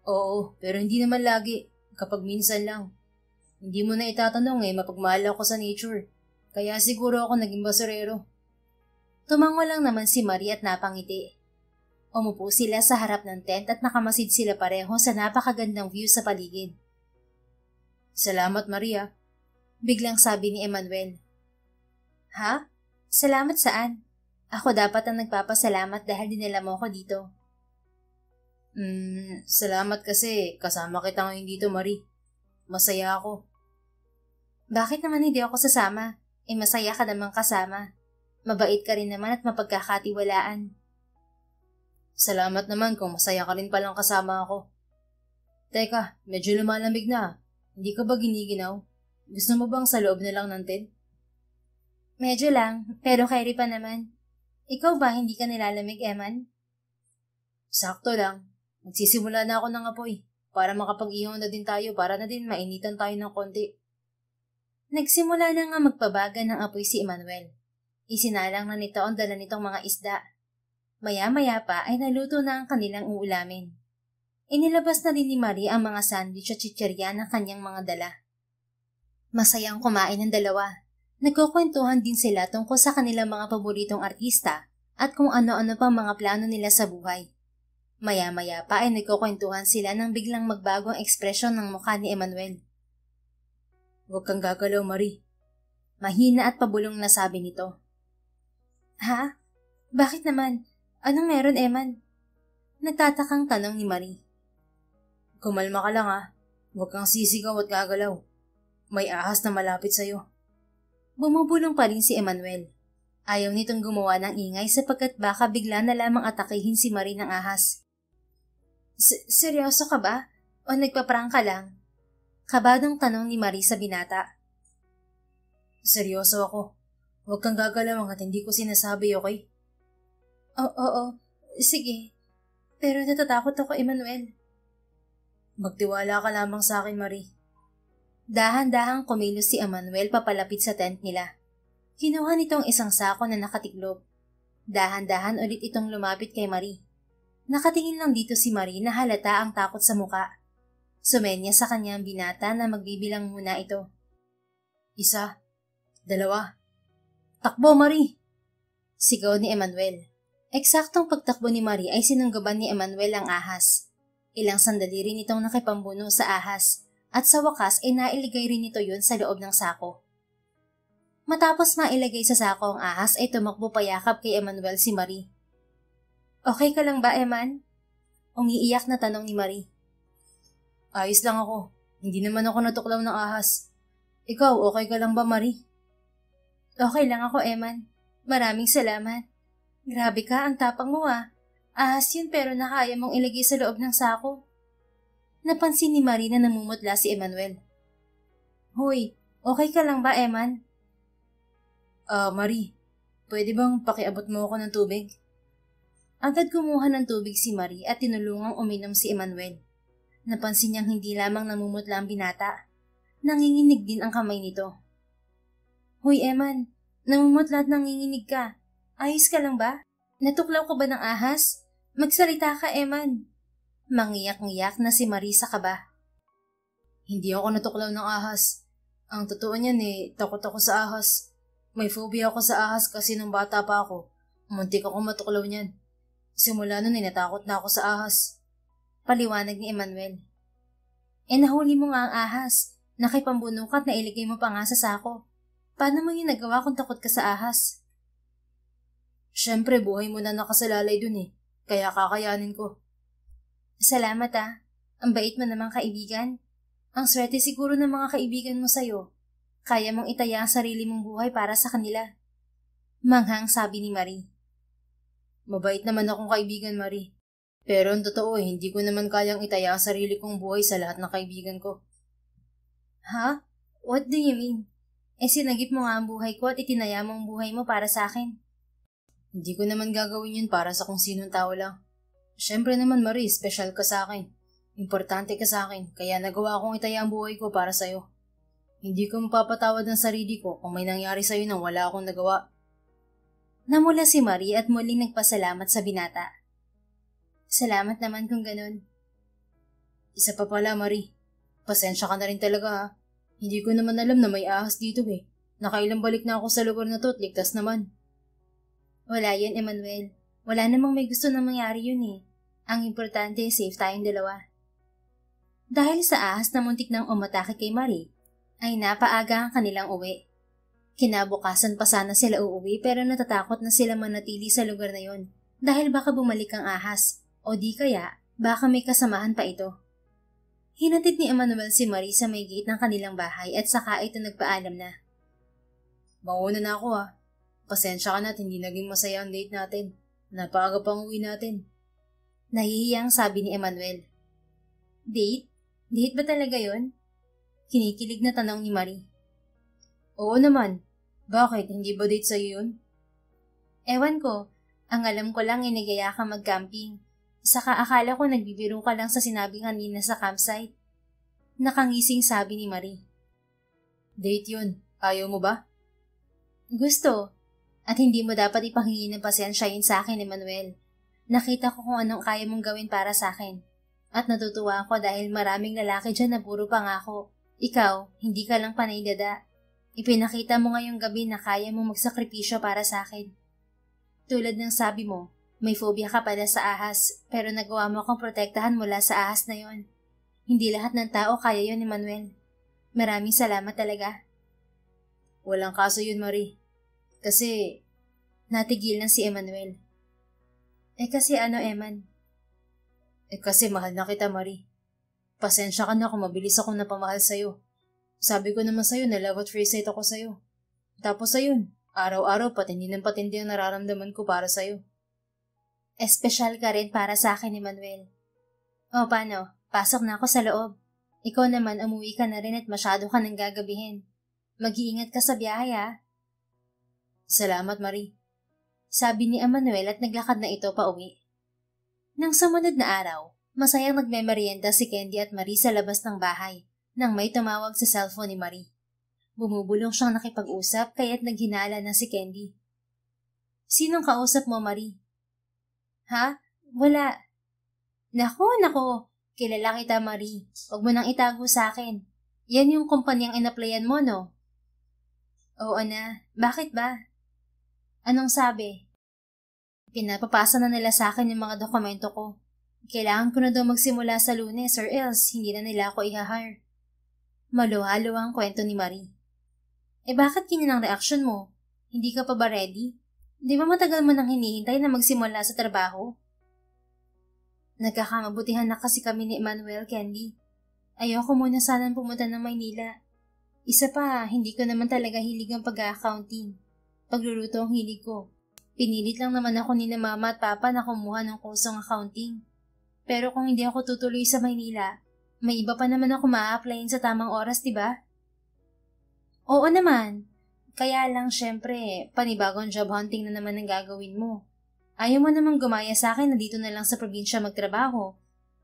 Oo, pero hindi naman lagi. Kapag minsan lang. Hindi mo na itatanong eh, mapagmahal ako sa nature. Kaya siguro ako naging basurero. Tumango lang naman si Marie at napangiti. Umupo sila sa harap ng tent at nakamasid sila pareho sa napakagandang view sa paligid. Salamat, Maria. Biglang sabi ni Emmanuel. Ha? Salamat saan? Ako dapat ang nagpapasalamat dahil dinala mo ako dito. Salamat kasi kasama kita ngayon dito, Marie. Masaya ako. Bakit naman hindi ako sasama? Masaya ka namang kasama. Mabait ka rin naman at mapagkakatiwalaan. Salamat naman kung masaya ka rin palang kasama ako. Teka, medyo lumalamig na. Hindi ka ba giniginaw? Gusto mo bang sa loob na lang ng tent? Medyo lang, pero carry pa naman. Ikaw ba hindi ka nilalamig, Eman? Sakto lang. Magsisimula na ako ng apoy para makapag-ihaw na din tayo para na din mainitan tayo ng konti. Nagsimula na nga magpabaga ng apoy si Emmanuel. Isinalang na nito ang dala nitong mga isda. Maya-maya pa ay naluto na ang kanilang uulamin. Inilabas na din ni Marie ang mga sandwich at chicherya ng kanyang mga dala. Masayang kumain ng dalawa. Nagkukwentuhan din sila tungkol sa kanilang mga paboritong artista at kung ano-ano pang mga plano nila sa buhay. Maya-maya pa ay nagkukwentuhan sila nang biglang magbago ang ekspresyon ng mukha ni Emmanuel. Huwag kang gagalaw, Marie. Mahina at pabulong na sabi nito. Ha? Bakit naman? Anong meron, Eman? Nagtatakang tanong ni Marie. Kumalma ka lang ha. Huwag kang sisigaw at gagalaw. May ahas na malapit sa'yo. Bumubulong pa rin si Emmanuel. Ayaw nitong gumawa ng ingay sapagkat baka bigla na lamang atakihin si Marie ng ahas. Seryoso ka ba? O nagpaprang ka lang? Kabadong tanong ni Marie sa binata. Seryoso ako. Huwag kang gagalaw at hindi ko sinasabi, okay? Oo. Sige. Pero natatakot ako, Emmanuel. Magtiwala ka lamang sa akin, Marie. Dahan-dahang kumilos si Emmanuel papalapit sa tent nila. Kinuha nitong isang sako na nakatiklop. Dahan-dahan ulit itong lumapit kay Marie. Nakatingin lang dito si Marie na halata ang takot sa muka. Sumenya sa kanyang binata na magbibilang muna ito. 1, 2. Takbo, Marie! Sigaw ni Emmanuel. Eksaktong pagtakbo ni Marie ay sinunggaban ni Emmanuel ang ahas. Ilang sandali rin itong nakipambuno sa ahas at sa wakas ay nailigay rin ito yun sa loob ng sako. Matapos mailagay sa sako ang ahas ay tumakbo payakap kay Emmanuel si Marie. Okay ka lang ba, Eman? Umiiyak na tanong ni Marie. Ayos lang ako. Hindi naman ako natuklaw ng ahas. Ikaw, okay ka lang ba, Marie? Okay lang ako, Eman. Maraming salamat. Grabe ka, ang tapang mo ah. Ahas yun pero nakaya mong ilagay sa loob ng sako. Napansin ni Marie na namumutla si Emmanuel. Hoy, okay ka lang ba, Eman? Marie, pwede bang pakiabot mo ako ng tubig? Agad kumuha ng tubig si Marie at tinulungang uminom si Emmanuel. Napansin niyang hindi lamang namumutla ang binata. Nanginginig din ang kamay nito. Hoy, Eman, namumutla at nanginginig ka. Ayos ka lang ba? Natuklaw ka ba ng ahas? Magsalita ka, Eman. Mangiyak-ngiyak na si Marie sa kaba. Hindi ako natuklaw ng ahas. Ang totoo niyan takot ako sa ahas. May phobia ako sa ahas kasi nung bata pa ako. Muntik ako matuklaw niyan. Simula nun natakot na ako sa ahas. Paliwanag ni Emmanuel. Nahuli mo nga ang ahas. Nakipambuno ka at nailigay mo pa nga sa sako. Paano mo yung nagawa kung takot ka sa ahas? Siyempre, buhay mo na nakasalalay dun Kaya kakayanin ko. Salamat Ang bait mo namang kaibigan. Ang swerte siguro ng mga kaibigan mo sa'yo. Kaya mong itaya ang sarili mong buhay para sa kanila. Manghang sabi ni Marie. Mabait naman akong kaibigan, Marie. Pero ang totoo hindi ko naman kayang itaya ang sarili kong buhay sa lahat ng kaibigan ko. Ha? What do you mean? Sinagip mo nga ang buhay ko at itinaya mo ang buhay mo para sa akin. Hindi ko naman gagawin yun para sa kung sinong tao lang. Siyempre naman, Marie, special ka sa akin. Importante ka sa akin, kaya nagawa akong itaya ang buhay ko para sa'yo. Hindi ko mapapatawad ang sarili ko kung may nangyari sa'yo nang wala akong nagawa. Namula si Marie at muling nagpasalamat sa binata. Salamat naman kung ganun. Isa pa pala, Marie. Pasensya ka na rin talaga Hindi ko naman alam na may ahas dito Nakailang balik na ako sa lugar na to at ligtas naman. Wala yun, Emmanuel. Wala namang may gusto na mangyari yun Ang importante, safe tayong dalawa. Dahil sa ahas na muntik nang umatake kay Marie, ay napaaga ang kanilang uwi. Kinabukasan pa sana sila uuwi pero natatakot na sila manatili sa lugar na yon dahil baka bumalik ang ahas o di kaya baka may kasamahan pa ito. Hinatid ni Emmanuel si Marie sa may gate ng kanilang bahay at saka ito nagpaalam na. Mauna na ako Pasensya ka na at hindi naging masaya ang date natin. Napaaga pang uwi natin. Nahihiyang sabi ni Emmanuel. Date? Date ba talaga yon? Kinikilig na tanong ni Marie. Oo naman. Bakit? Hindi ba date sa'yo yun? Ewan ko. Ang alam ko lang inigaya ka mag-camping. Saka akala ko nagbibiro ka lang sa sinabi kanina sa campsite. Nakangising sabi ni Marie. Date yun. Ayaw mo ba? Gusto. At hindi mo dapat ipanghingi ng pasensya yun sa akin, Emmanuel. Nakita ko kung anong kaya mong gawin para sa akin. At natutuwa ako dahil maraming lalaki dyan na puro pangako. Ikaw, hindi ka lang panay dada. Ipinakita mo ngayong gabi na kaya mong magsakripisyo para sa akin. Tulad ng sabi mo, may phobia ka pala sa ahas, pero nagawa mo akong protektahan mula sa ahas na yon. Hindi lahat ng tao kaya yon, Emmanuel. Maraming salamat talaga. Walang kaso yun, Marie. Kasi, natigil na si Emmanuel. Kasi ano, Eman? Kasi mahal na kita, Marie. Pasensya ka na kung mabilis akong napamahal sa'yo. Sabi ko naman sa'yo na love at first sight ako sa'yo. Tapos ayun, araw-araw patindi ng patindi ang nararamdaman ko para sa'yo. Espesyal ka rin para sa akin, Emmanuel. O paano? Pasok na ako sa loob. Ikaw naman umuwi ka na rin at masyado ka nang gagabihin. Mag-iingat ka sa biyahe Salamat, Marie. Sabi ni Emmanuel at naglakad na ito pa uwi. Nang sumunod na araw, Masayang nagmemeryenda si Candy at Marie sa labas ng bahay nang may tumawag sa cellphone ni Marie. Bumubulong siyang nakipag-usap kaya't naghinala na si Candy. Sinong kausap mo, Marie? Ha? Wala. Nako. Kilala kita, Marie. Huwag mo nang itago sa akin. Yan yung kumpanyang inaplayan mo, no? Oo na. Bakit ba? Anong sabi? Pinapapasa na nila sa akin yung mga dokumento ko. Kailangan ko na daw magsimula sa Lunes or else hindi na nila ako i-hire. Maluha-luha ang kwento ni Marie. Bakit ganyan ang reaksyon mo? Hindi ka pa ba ready? Di ba matagal mo nang hinihintay na magsimula sa trabaho? Nagkakamabutihan na kasi kami ni Emmanuel, Candy. Ayoko muna sanang pumunta ng Maynila. Isa pa, hindi ko naman talaga hilig ang pag-accounting. Pagluluto ang hilig ko. Pinilit lang naman ako ni Mama at Papa na kumuha ng kursong accounting. Pero kung hindi ako tutuloy sa Maynila, may iba pa naman ako ma-applyin sa tamang oras, diba? Oo naman. Kaya lang, syempre, panibagong job hunting na naman ang gagawin mo. Ayaw mo namang gumaya sa akin na dito na lang sa probinsya magtrabaho.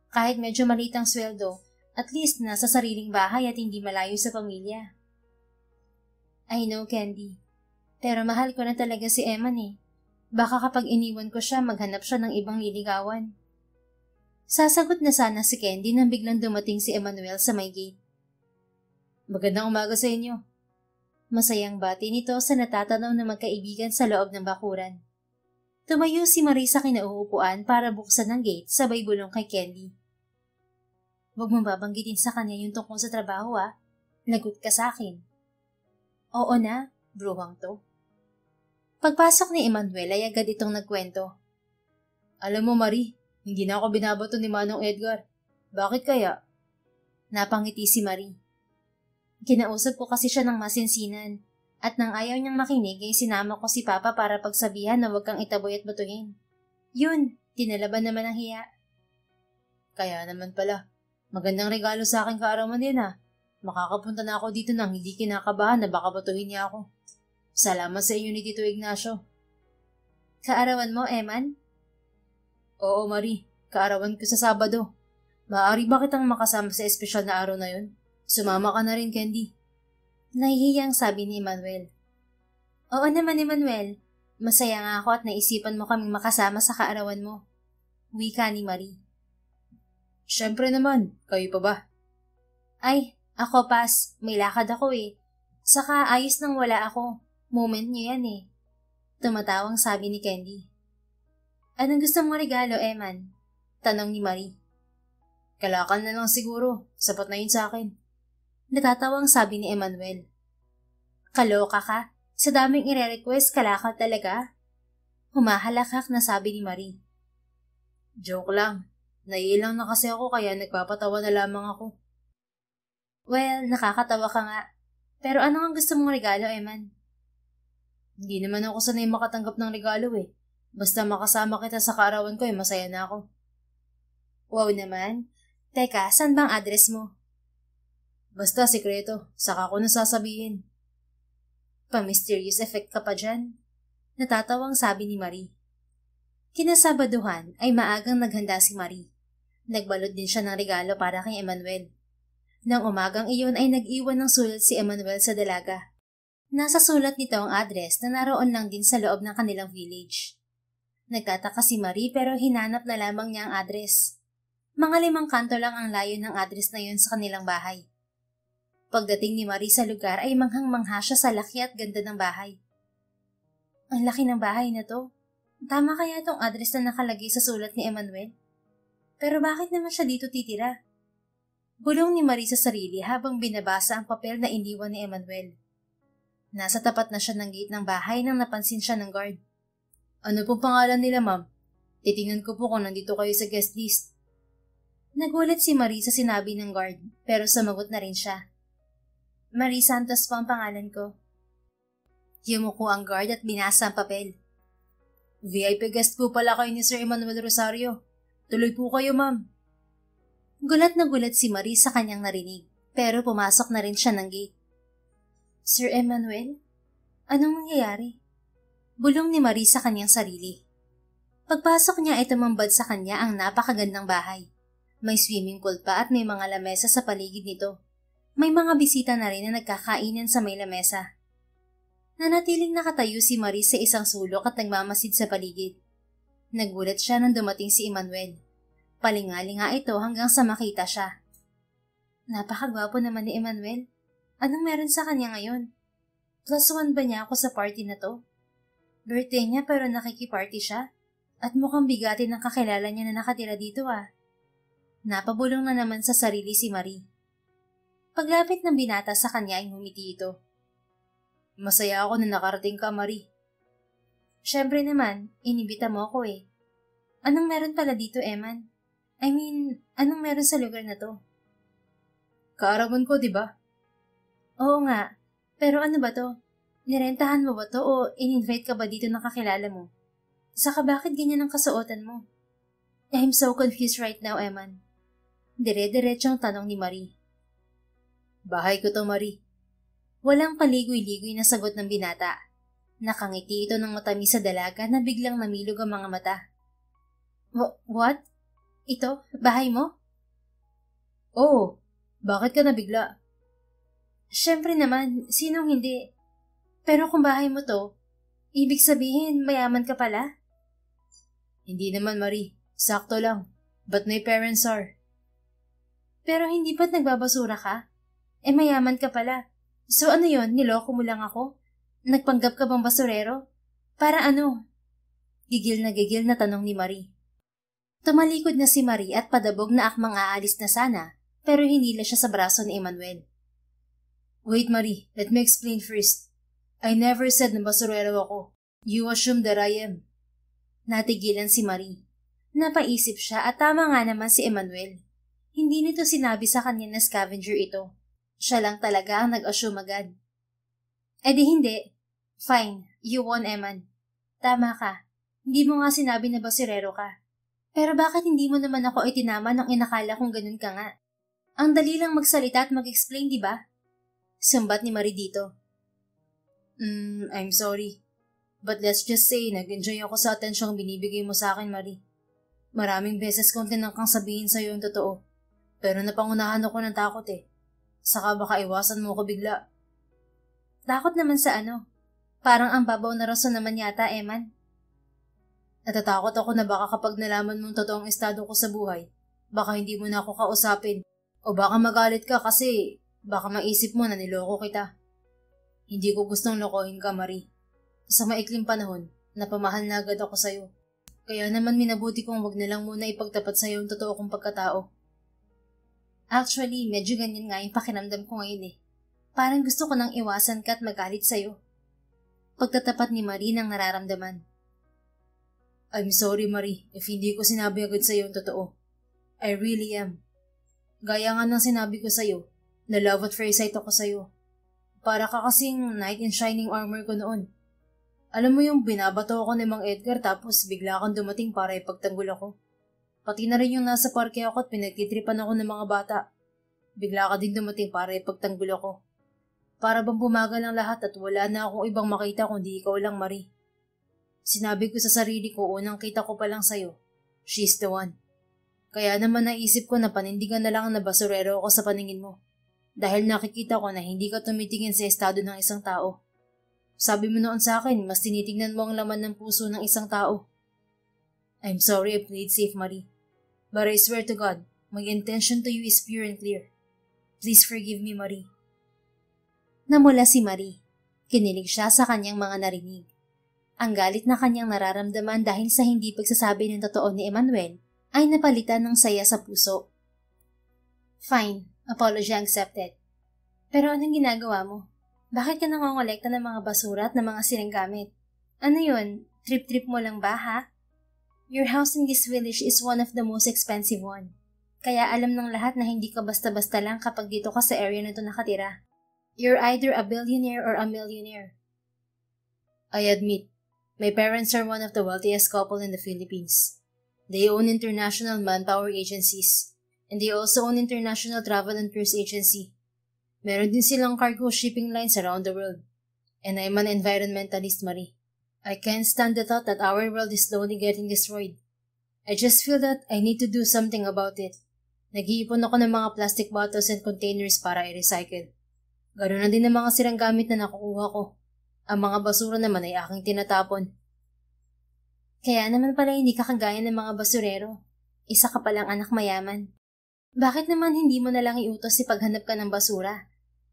Kahit medyo maliit ang sweldo, at least nasa sariling bahay at hindi malayo sa pamilya. I know, Candy. Pero mahal ko na talaga si Eman eh. Baka kapag iniwan ko siya, maghanap siya ng ibang liligawan. Sasagot na sana si Candy nang biglang dumating si Emmanuel sa may gate. Magandang umaga sa inyo. Masayang bati nito sa natatanaw na magkaibigan sa loob ng bakuran. Tumayo si Marie sa kinauupuan para buksan ng gate sabay bulong kay Candy. Huwag mong babanggitin sa kanya yung tungkol sa trabaho ah. Lagot ka sa akin. Oo na, bruhang to. Pagpasok ni Emmanuel ay agad itong nagkwento. Alam mo Marie, hindi na ako binabato ni Manong Edgar. Bakit kaya? Napangiti si Marie. Kinausap ko kasi siya ng masinsinan at nang ayaw niyang makinig ay sinama ko si Papa para pagsabihan na huwag kang itaboy at batuhin. Yun, tinalaban naman ang hiya. Kaya naman pala, magandang regalo sa akin kaarawan din ah. Makakapunta na ako dito nang hindi kinakabahan na baka batuhin niya ako. Salamat sa inyo ni Tito Ignacio. Kaarawan mo, Eman? Oo, Marie. Kaarawan ko sa Sabado. Maaari ba kitang makasama sa espesyal na araw na yun? Sumama ka na rin, Candy. Nahihiyang sabi ni Emmanuel. Oo naman, Emmanuel. Masaya nga ako at naisipan mo kaming makasama sa kaarawan mo. Wika ni Marie. Siyempre naman. Kayo pa ba? Ay, ako pas. May lakad ako eh. Saka ayos nang wala ako. Moment niyo yan eh. Tumatawang sabi ni Candy. Anong gusto mong regalo, Eman? Tanong ni Marie. Kalakan na lang siguro. Sapat na yun sa akin. Natatawang sabi ni Emmanuel. Kaloka ka? Sa daming ire-request, kalakal talaga? Humahalakak na sabi ni Marie. Joke lang. Naiilang na kasi ako kaya nagpapatawa na lamang ako. Well, nakakatawa ka nga. Pero ano ang gusto mong regalo, Eman? Hindi naman ako sanay makatanggap ng regalo eh. Basta makasama kita sa kaarawan ko masaya na ako. Wow naman. Teka, saan bang address mo? Basta sikreto, saka ko nasasabihin. Pa-mysterious effect ka pa dyan. Natatawang sabi ni Marie. Kinasabaduhan ay maagang naghanda si Marie. Nagbalot din siya ng regalo para kay Emmanuel. Nang umagang iyon ay nag-iwan ng sulat si Emmanuel sa dalaga. Nasa sulat nito ang address na naroon lang din sa loob ng kanilang village. Nagtataka si Marie pero hinanap na lamang niya ang address. Mga 5 kanto lang ang layo ng address na yun sa kanilang bahay. Pagdating ni Marie sa lugar ay manghang-mangha siya sa laki at ganda ng bahay. Ang laki ng bahay na to. Tama kaya tong address na nakalagay sa sulat ni Emmanuel? Pero bakit naman siya dito titira? Bulong ni Marie sa sarili habang binabasa ang papel na iniwan ni Emmanuel. Nasa tapat na siya ng gate ng bahay nang napansin siya ng guard. Ano pong pangalan nila, ma'am? Titingnan ko po kung nandito kayo sa guest list. Nagulat si Marie sa sinabi ng guard, pero sumagot na rin siya. Marie Santos po ang pangalan ko. Yumuko ang guard at binasa ang papel. VIP guest po pala kayo ni Sir Emmanuel Rosario. Tuloy po kayo, ma'am. Gulat na gulat si Marie sa kanyang narinig, pero pumasok na rin siya ng gate. Sir Emmanuel? Anong nangyayari? Bulong ni Marie sa kanyang sarili. Pagpasok niya ay tumambad sa kanya ang napakagandang bahay. May swimming pool pa at may mga lamesa sa paligid nito. May mga bisita na rin na nagkakainan sa may lamesa. Nanatiling nakatayo si Marie sa isang sulok at nagmamasid sa paligid. Nagulat siya nang dumating si Emmanuel. Palingali nga ito hanggang sa makita siya. Napakagwapo naman ni Emmanuel. Anong meron sa kanya ngayon? +1 ba niya ako sa party na to? Birthday niya pero nakikiparty siya? At mukhang bigatin ng kakilala niya na nakatira dito ah. Napabulong na naman sa sarili si Marie. Paglapit ng binata sa kanya ay ngumiti ito. Masaya ako na nakarating ka, Marie. Siyempre naman, inibita mo ako eh. Anong meron pala dito, Eman? I mean, anong meron sa lugar na to? Kaarawan ko, di ba? Oo nga, pero ano ba to? Nirentahan mo ba to o in-invite ka ba dito ng kakilala mo? Saka bakit ganyan ang kasuotan mo? I'm so confused right now, Eman. Dire-diretsong tanong ni Marie. Bahay ko to, Marie. Walang paligoy-ligoy na sagot ng binata. Nakangiti ito ng matamis sa dalaga na biglang namilog ang mga mata. What? Ito? Bahay mo? Oo. Bakit ka nabigla? Siyempre naman, sinong hindi? Pero kung bahay mo to, ibig sabihin mayaman ka pala? Hindi naman, Marie. Sakto lang. But my parents are. Pero hindi ba't nagbabasura ka? Mayaman ka pala. So ano yon? Niloko mo lang ako? Nagpanggap ka bang basurero? Para ano? Gigil na tanong ni Marie. Tumalikod na si Marie at padabog na akmang aalis na sana, pero hinila siya sa braso ni Emmanuel. Wait, Marie. Let me explain first. I never said na basurero ako. You assume that I am. Natigilan si Marie. Napaisip siya at tama nga naman si Emmanuel. Hindi nito sinabi sa kanya na scavenger ito. Siya lang talaga ang nag-assume agad. Di hindi. Fine, you won, Eman. Tama ka. Hindi mo nga sinabi na basurero ka. Pero bakit hindi mo naman ako itinama nang inakala kong ganun ka nga? Ang dali lang magsalita at mag-explain, di ba? Sumbat ni Marie dito. I'm sorry. But let's just say, nag-enjoy ako sa atensyong binibigay mo sa akin, Marie. Maraming beses kong tinangkang sabihin sa'yo yung totoo. Pero napangunahan ako ng takot eh. Saka baka iwasan mo ko bigla. Takot naman sa ano? Parang ang babaw na rason naman yata, Eman. Natatakot ako na baka kapag nalaman mong totoong estado ko sa buhay, baka hindi mo na ako kausapin. O baka magalit ka kasi baka maisip mo na niloko kita. Hindi ko gustong lokohin ka, Marie. Sa maikling panahon, napamahal na agad ako sa'yo. Kaya naman minabuti kong wag na lang muna ipagtapat sa'yo ang totoo kong pagkatao. Actually, medyo ganyan nga yung pakiramdam ko ngayon eh. Parang gusto ko nang iwasan ka at magalit sa'yo. Pagtatapat ni Marie ng nararamdaman. I'm sorry, Marie, if hindi ko sinabi agad sa'yo ang totoo. I really am. Gaya nga ng sinabi ko sa'yo, na love at first sight ako sa'yo. Para ka kasing knight in shining armor ko noon. Alam mo yung binabato ako ni Mang Edgar tapos bigla kang dumating para ipagtanggol ako. Pati na rin yung nasa parke ako at pinagtitripan ako ng mga bata. Bigla ka din dumating para ipagtanggol ako. Para bang bumagal ang lahat at wala na akong ibang makita kundi ikaw lang, Marie. Sinabi ko sa sarili ko unang kita ko pa lang sa'yo. She's the one. Kaya naman naisip ko na panindigan na lang na basurero ako sa paningin mo. Dahil nakikita ko na hindi ka tumitingin sa estado ng isang tao. Sabi mo noon sa akin, mas tinitingnan mo ang laman ng puso ng isang tao. I'm sorry I played safe, Marie. But I swear to God, my intention to you is pure and clear. Please forgive me, Marie. Namula si Marie. Kinilig siya sa kanyang mga narinig. Ang galit na kanyang nararamdaman dahil sa hindi pagsasabi ng totoo ni Emmanuel ay napalitan ng saya sa puso. Fine, apology accepted. Pero anong ginagawa mo? Bakit ka nangongolekta ng mga basura at ng mga sirang gamit? Ano yun? Trip-trip mo lang ba, ha? Your house in this village is one of the most expensive one. Kaya alam ng lahat na hindi ka basta-basta lang kapag dito ka sa area na ito nakatira. You're either a billionaire or a millionaire. I admit, my parents are one of the wealthiest couple in the Philippines. They own international manpower agencies, and they also own international travel and cruise agency. Meron din silang cargo shipping lines around the world. And I'm an environmentalist, Marie. I can't stand the thought that our world is slowly getting destroyed. I just feel that I need to do something about it. Nag-iipon ako ng mga plastic bottles and containers para i-recycle. Ganoon na din ang mga sirang gamit na nakukuha ko. Ang mga basura naman ay aking tinatapon. Kaya naman pala hindi ka kagaya ng mga basurero. Isa ka palang anak mayaman. Bakit naman hindi mo na lang iutos si paghanap ka ng basura?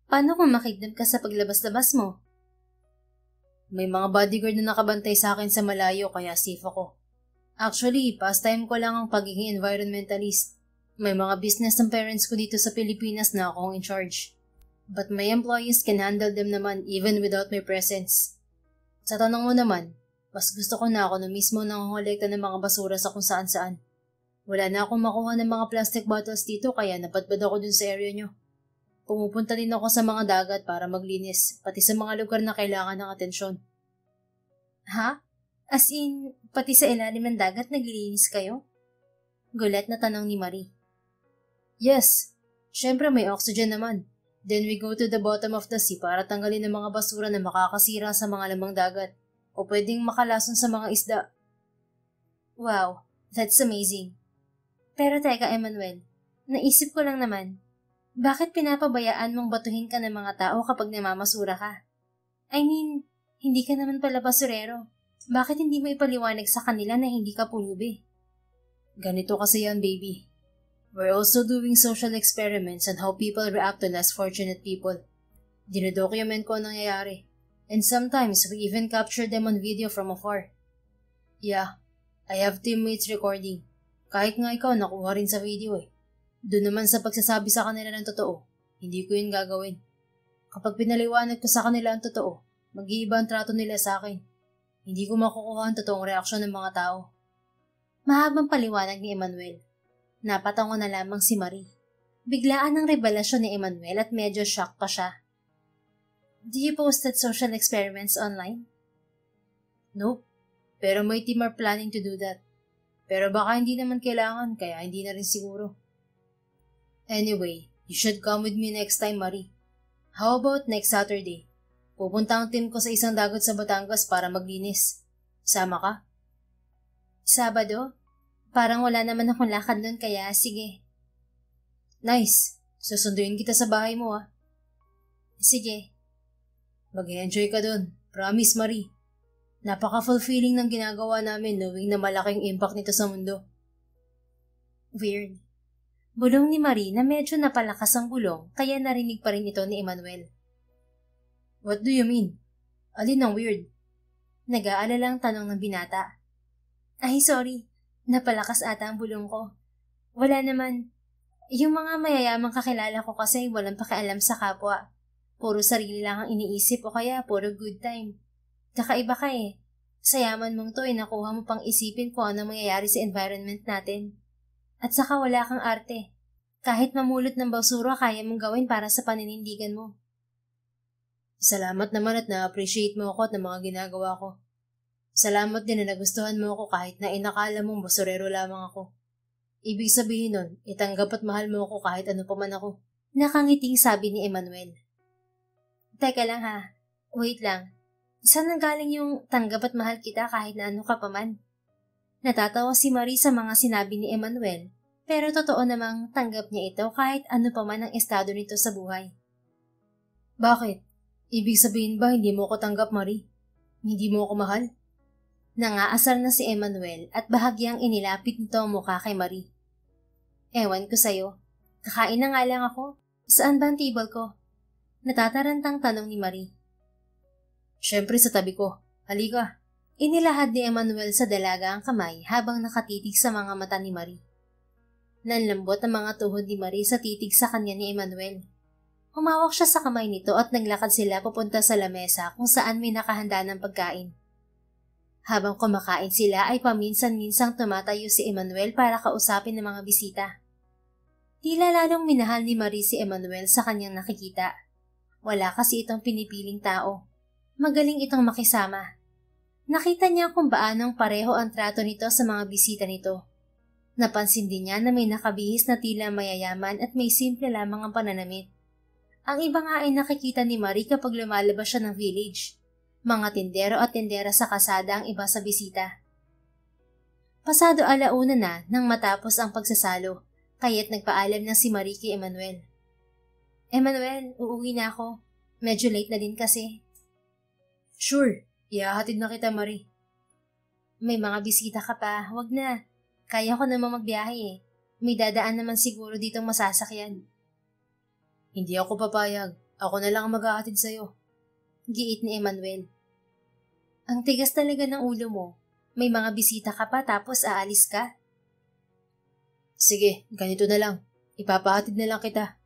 Paano kung makidnap ka sa paglabas-labas mo? May mga bodyguard na nakabantay sa akin sa malayo kaya safe ako. Actually, pastime ko lang ang pagiging environmentalist. May mga business ng parents ko dito sa Pilipinas na akong in charge. But my employees can handle them naman even without my presence. Sa tanong mo naman, mas gusto ko na ako na mismo nangongolekta ng mga basura sa kung saan-saan. Wala na akong makuha ng mga plastic bottles dito kaya napadpad ako dun sa area nyo. Pumupunta din ako sa mga dagat para maglinis, pati sa mga lugar na kailangan ng atensyon. Ha? As in, pati sa ilalim ng dagat naglilinis kayo? Gulat na tanong ni Marie. Yes, syempre may oxygen naman. Then we go to the bottom of the sea para tanggalin ang mga basura na makakasira sa mga lamang dagat o pwedeng makalason sa mga isda. Wow, that's amazing. Pero teka, Emmanuel, naisip ko lang naman, bakit pinapabayaan mong batuhin ka ng mga tao kapag namamasura ka? I mean, hindi ka naman pala basurero. Bakit hindi mo ipaliwanag sa kanila na hindi ka pulubi? Ganito kasi yan, baby. We're also doing social experiments on how people react to less fortunate people. Dinodocument ko ang nangyayari. And sometimes, we even capture them on video from afar. Yeah, I have teammates recording. Kahit nga ikaw, nakuha rin sa video eh. Doon naman sa pagsasabi sa kanila ng totoo, hindi ko yun gagawin. Kapag pinaliwanag ko sa kanila ang totoo, mag-iiba ang trato nila sa akin. Hindi ko makukuha ang totoong reaksyon ng mga tao. Mahabang paliwanag ni Emmanuel. Napatango na lamang si Marie. Biglaan ang revelasyon ni Emmanuel at medyo shock pa siya. Do you post that social experiments online? Nope, pero my team are planning to do that. Pero baka hindi naman kailangan, kaya hindi na rin siguro. Anyway, you should come with me next time, Marie. How about next Saturday? Pupunta ang team ko sa isang dagat sa Batangas para maglinis. Sama ka? Sabado? Parang wala naman akong lakad doon kaya sige. Nice. Susunduin kita sa bahay mo ah. Sige. Mag-enjoy ka doon. Promise, Marie. Napaka-fulfilling ng ginagawa namin knowing na malaking impact nito sa mundo. Weird. Bulong ni Marie na medyo napalakas ang bulong kaya narinig pa rin ito ni Emmanuel. What do you mean? Alin ang weird? Nag-aalala ang tanong ng binata. Ay, sorry. Napalakas ata ang bulong ko. Wala naman. Yung mga mayayamang kakilala ko kasi walang pakialam sa kapwa. Puro sarili lang ang iniisip o kaya puro good time. Kakaiba ka eh. Sa yaman mong to nakuha mo pang isipin kung ano mangyayari sa environment natin. At saka wala kang arte. Kahit mamulot ng basura kaya mong gawin para sa paninindigan mo. Salamat naman at na-appreciate mo ako at ng mga ginagawa ko. Salamat din na nagustuhan mo ako kahit na inakala mong basurero lamang ako. Ibig sabihin nun, itanggap at mahal mo ako kahit ano pa man ako. Nakangiting sabi ni Emmanuel. Teka lang ha. Wait lang. Saan nanggaling yung tanggap at mahal kita kahit na ano ka pa man? Natatawa si Marie sa mga sinabi ni Emmanuel, pero totoo namang tanggap niya ito kahit ano pa man ang estado nito sa buhay. Bakit? Ibig sabihin ba hindi mo ako tanggap, Marie? Hindi mo ako mahal? Nangaasar na si Emmanuel at bahagyang inilapit nito ang mukha kay Marie. Ewan ko sa'yo. Kakain na nga lang ako. Saan ba ang table ko? Natatarantang tanong ni Marie. Siyempre sa tabi ko. Halika. Inilahad ni Emmanuel sa dalaga ang kamay habang nakatitig sa mga mata ni Marie. Nanlambot ang mga tuhod ni Marie sa titig sa kanya ni Emmanuel. Humawak siya sa kamay nito at naglakad sila papunta sa lamesa kung saan may nakahanda ng pagkain. Habang kumakain sila ay paminsan-minsang tumatayo si Emmanuel para kausapin ng mga bisita. Tila lalong minahal ni Marie si Emmanuel sa kanyang nakikita. Wala kasi itong pinipiling tao. Magaling itong makisama. Nakita niya kung paanong pareho ang trato nito sa mga bisita nito. Napansin din niya na may nakabihis na tila mayayaman at may simple lamang ang pananamit. Ang iba nga ay nakikita ni Marie kapag lumalabas siya ng village. Mga tindero at tindera sa kasada ang iba sa bisita. Pasado 1:00 na nang matapos ang pagsasalo Kaya't nagpaalam na si Marie kay Emmanuel. Emmanuel, uuwi na ako. Medyo late na din kasi. Sure, ihahatid na kita, Marie. May mga bisita ka pa, wag na. Kaya ko naman magbiyahe eh. May dadaan naman siguro ditong masasakyan. Hindi ako papayag. Ako na lang ang maghahatid sa'yo. Giit ni Emmanuel. Ang tigas talaga ng ulo mo. May mga bisita ka pa tapos aalis ka? Sige, ganito na lang. Ipapahatid na lang kita.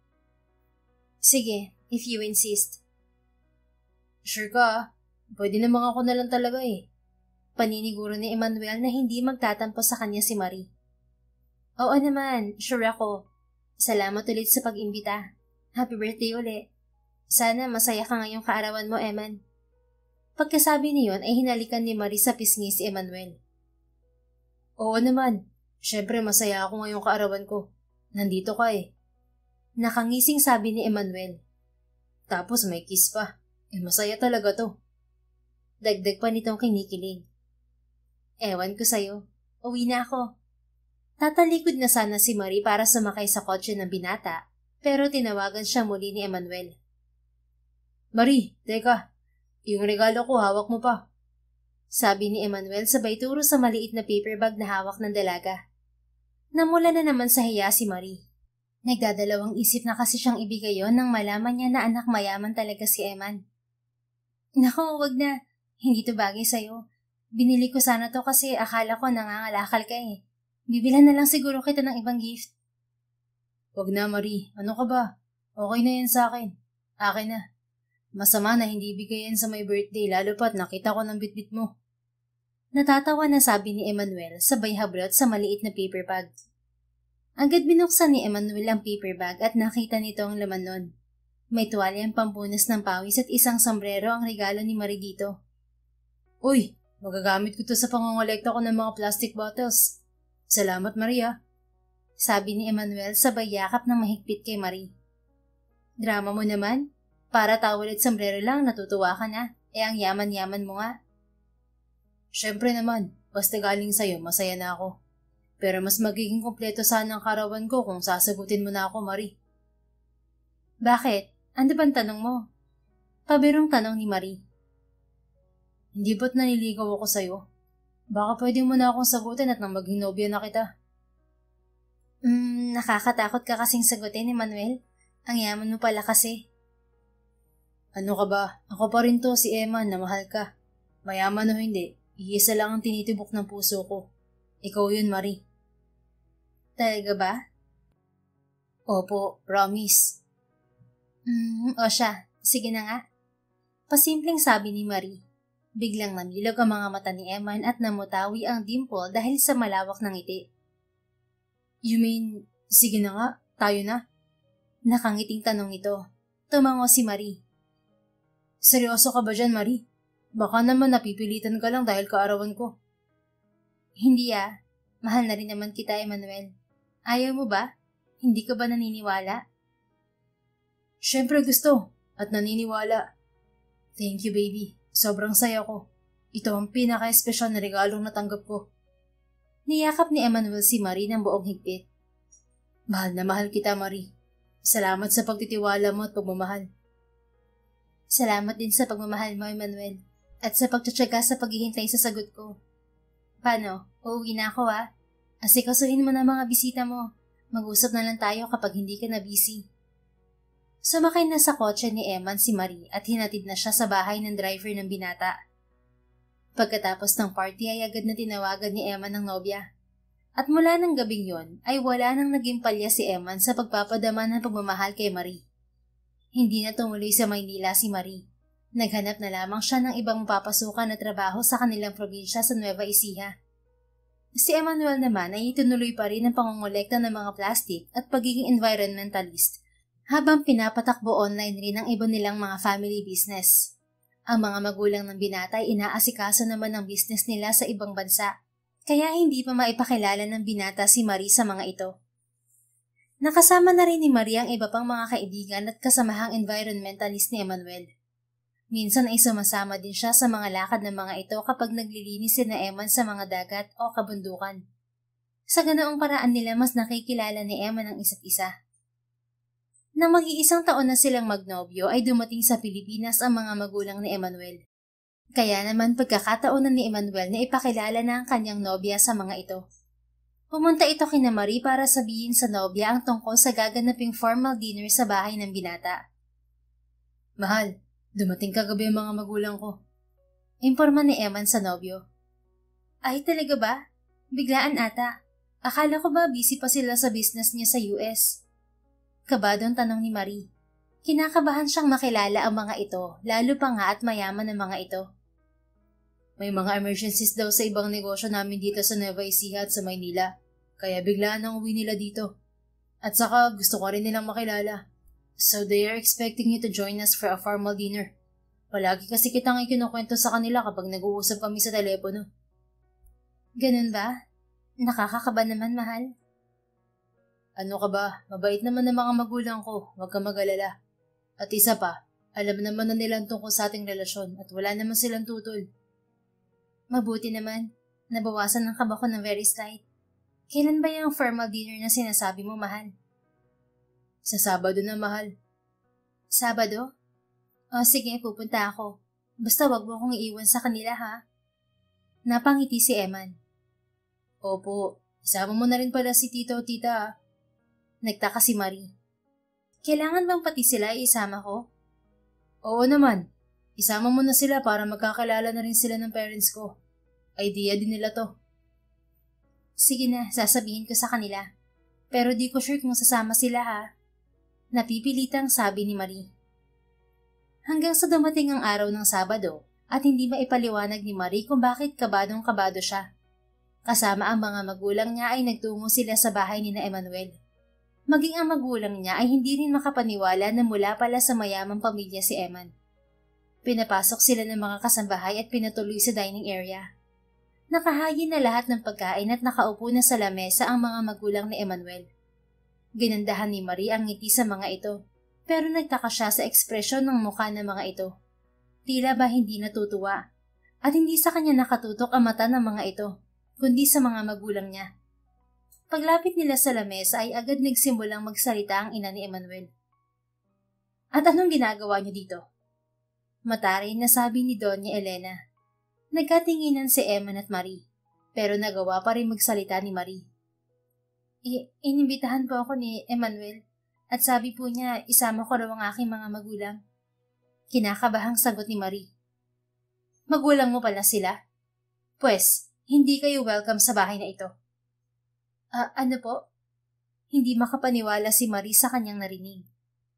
Sige, if you insist. Sure ka ah? Pwede namang ako na lang talaga eh. Paniniguro ni Emmanuel na hindi magtatampo sa kanya si Marie. Oo naman, sure ako. Salamat ulit sa pag-imbita. Happy birthday uli. Sana masaya ka ngayong kaarawan mo, Eman. Pagkasabi niyon ay hinalikan ni Marie sa pisngi si Emmanuel. Oo naman. Syempre masaya ako ngayong kaarawan ko. Nandito ka eh. Nakangising sabi ni Emmanuel. Tapos may kiss pa. Masaya talaga to. Dagdag pa nitong kinikilig. Ewan ko sa'yo. Uwi na ako. Tatalikod na sana si Marie para sumakay sa kotse ng binata, pero tinawagan siya muli ni Emmanuel. Marie, teka. Yung regalo ko, hawak mo pa. Sabi ni Emmanuel sabay turo sa maliit na paper bag na hawak ng dalaga. Namula na naman sa hiya si Marie. Nagdadalawang isip na kasi siyang ibigay yon nang malaman niya na anak mayaman talaga si Eman. Naku, wag na. Hindi to bagay sa'yo. Binili ko sana to kasi akala ko nangangalakal ka eh. Bibilhan na lang siguro kita ng ibang gift. Wag na, Marie. Ano ka ba? Okay na yan sa akin. Akin na. Masama na hindi bigay yan sa my birthday lalo pat nakita ko ng bitbit mo. Natatawa na sabi ni Emmanuel sabay hablot sa maliit na paper bag. Agad binuksan ni Emmanuel ang paper bag at nakita nito ang laman nun. May tuwalyang pampunas ng pawis at isang sombrero ang regalo ni Marie dito. Uy, magagamit ko to sa pangongolekta ko ng mga plastic bottles. Salamat, Maria. Sabi ni Emmanuel sabay yakap ng mahigpit kay Marie. Drama mo naman? Para towel at sombrero lang natutuwa ka na. Ang yaman-yaman mo nga. Syempre naman, basta galing sa'yo, masaya na ako. Pero mas magiging kumpleto sana ang karawan ko kung sasagutin mo na ako, Marie. Bakit? Ano bang tanong mo? Pabirong tanong ni Marie. Hindi ba't naniligaw ako sa'yo? Baka pwede mo na akong sagutin at nang maging nobya na kita. Nakakatakot ka kasing sagutin ni Manuel. Ang yaman mo pala kasi. Ano ka ba? Ako pa rin to, si Emma, na mahal ka. Mayaman o hindi, iisa lang ang tinitibok ng puso ko. Ikaw yun, Marie. Talaga ba? Opo, promise. O siya, sige na nga. Pasimpleng sabi ni Marie. Biglang namilog ang mga mata ni Eman at namutawi ang dimple dahil sa malawak ng ngiti. You mean, sige na nga, tayo na? Nakangiting tanong ito. Tumango si Marie. Seryoso ka ba dyan, Marie? Baka naman napipilitan ka lang dahil kaarawan ko. Hindi ah. Mahal na rin naman kita, Emmanuel. Ayaw mo ba? Hindi ka ba naniniwala? Siyempre gusto at naniniwala. Thank you, baby. Sobrang saya ko. Ito ang pinaka-espesyal na regalong natanggap ko. Niyakap ni Emmanuel si Marie ng buong higpit. Mahal na mahal kita, Marie. Salamat sa pagtitiwala mo at pagmamahal. Salamat din sa pagmamahal mo, Emmanuel, at sa pagtsatsaga sa paghihintay sa sagot ko. Paano? Uuwi na ako ah. Asikasuhin mo na mga bisita mo. Mag-usap na lang tayo kapag hindi ka na busy. Sumakay na sa kotse ni Eman si Marie at hinatid na siya sa bahay ng driver ng binata. Pagkatapos ng party ay agad na tinawagan ni Eman ng nobya. At mula ng gabing yon ay wala nang naging palya si Eman sa pagpapadama ng pagmamahal kay Marie. Hindi na tumuloy sa Maynila si Marie. Naghanap na lamang siya ng ibang mapapasukan na trabaho sa kanilang probinsya sa Nueva Ecija. Si Emmanuel naman ay itunuloy pa rin ang pangongolekta ng mga plastic at pagiging environmentalist habang pinapatakbo online rin ang iba nilang mga family business. Ang mga magulang ng binata ay inaasikaso naman ang business nila sa ibang bansa, kaya hindi pa maipakilala ng binata si Marie sa mga ito. Nakasama na rin ni Marie ang iba pang mga kaibigan at kasamahang environmentalist ni Emmanuel. Minsan ay sumasama din siya sa mga lakad ng mga ito kapag naglilinis si na Eman sa mga dagat o kabundukan. Sa ganoong paraan nila mas nakikilala ni Emma ng isa't isa. Nang mag-iisang taon na silang magnobyo ay dumating sa Pilipinas ang mga magulang ni Emmanuel. Kaya naman pagkakataon na ni Emmanuel na ipakilala na ang kanyang nobya sa mga ito. Pumunta ito kina Marie para sabihin sa nobya ang tungkol sa gaganaping formal dinner sa bahay ng binata. Mahal, dumating kagabi ang mga magulang ko. Imporma ni Eman sa nobyo. Ay talaga ba? Biglaan ata. Akala ko ba busy pa sila sa business niya sa US? Kabadong tanong ni Marie. Kinakabahan siyang makilala ang mga ito, lalo pa nga at mayaman ang mga ito. May mga emergencies daw sa ibang negosyo namin dito sa Nueva Ecija at sa Maynila, kaya biglaan ang uwi nila dito. At saka gusto ko rin nilang makilala. So they are expecting you to join us for a formal dinner. Palagi kasi kitang ikinukwento sa kanila kapag nag-uusap kami sa telepono. Ganun ba? Nakakakaba naman, mahal. Ano ka ba? Mabait naman ang mga magulang ko, huwag ka mag-alala. At isa pa, alam naman na nila tungkol sa ating relasyon at wala naman silang tutol. Mabuti naman. Nabawasan ng kaba ko ng very slight. Kailan ba yung formal dinner na sinasabi mo, mahal? Sa Sabado na, mahal. Sabado? O sige, pupunta ako. Basta wag mo akong iiwan sa kanila, ha? Napangiti si Eman. Opo, isama mo na rin pala si tito o tita, ha? Nagtaka si Marie. Kailangan bang pati sila isama ko? Oo naman. Isama mo na sila para magkakilala na rin sila ng parents ko. Idea din nila to. Sige na, sasabihin ko sa kanila. Pero di ko sure kung sasama sila, ha? Napipilitang sabi ni Marie. Hanggang sa dumating ang araw ng Sabado at hindi maipaliwanag ni Marie kung bakit kabadong-kabado siya. Kasama ang mga magulang niya ay nagtungo sila sa bahay ni na Emmanuel. Maging ang magulang niya ay hindi rin makapaniwala na mula pala sa mayamang pamilya si Eman. Pinapasok sila ng mga kasambahay at pinatuloy sa dining area. Nakahayin na lahat ng pagkain at nakaupo na sa lamesa ang mga magulang ni Emmanuel. Ginandahan ni Marie ang ngiti sa mga ito, pero nagtaka siya sa ekspresyon ng mukha ng mga ito. Tila ba hindi natutuwa, at hindi sa kanya nakatutok ang mata ng mga ito, kundi sa mga magulang niya. Paglapit nila sa lamesa ay agad nagsimulang magsalita ang ina ni Emmanuel. At anong ginagawa niyo dito? Mataray na sabi ni Doña Elena. Nagkatinginan si Eman at Marie, pero nagawa pa rin magsalita ni Marie. Inimbitahan po ako ni Emmanuel at sabi po niya isama ko raw ang aking mga magulang. Kinakabahang sagot ni Marie. Magulang mo pala sila? Pwes, hindi kayo welcome sa bahay na ito. Ano po? Hindi makapaniwala si Marie sa kanyang narinig.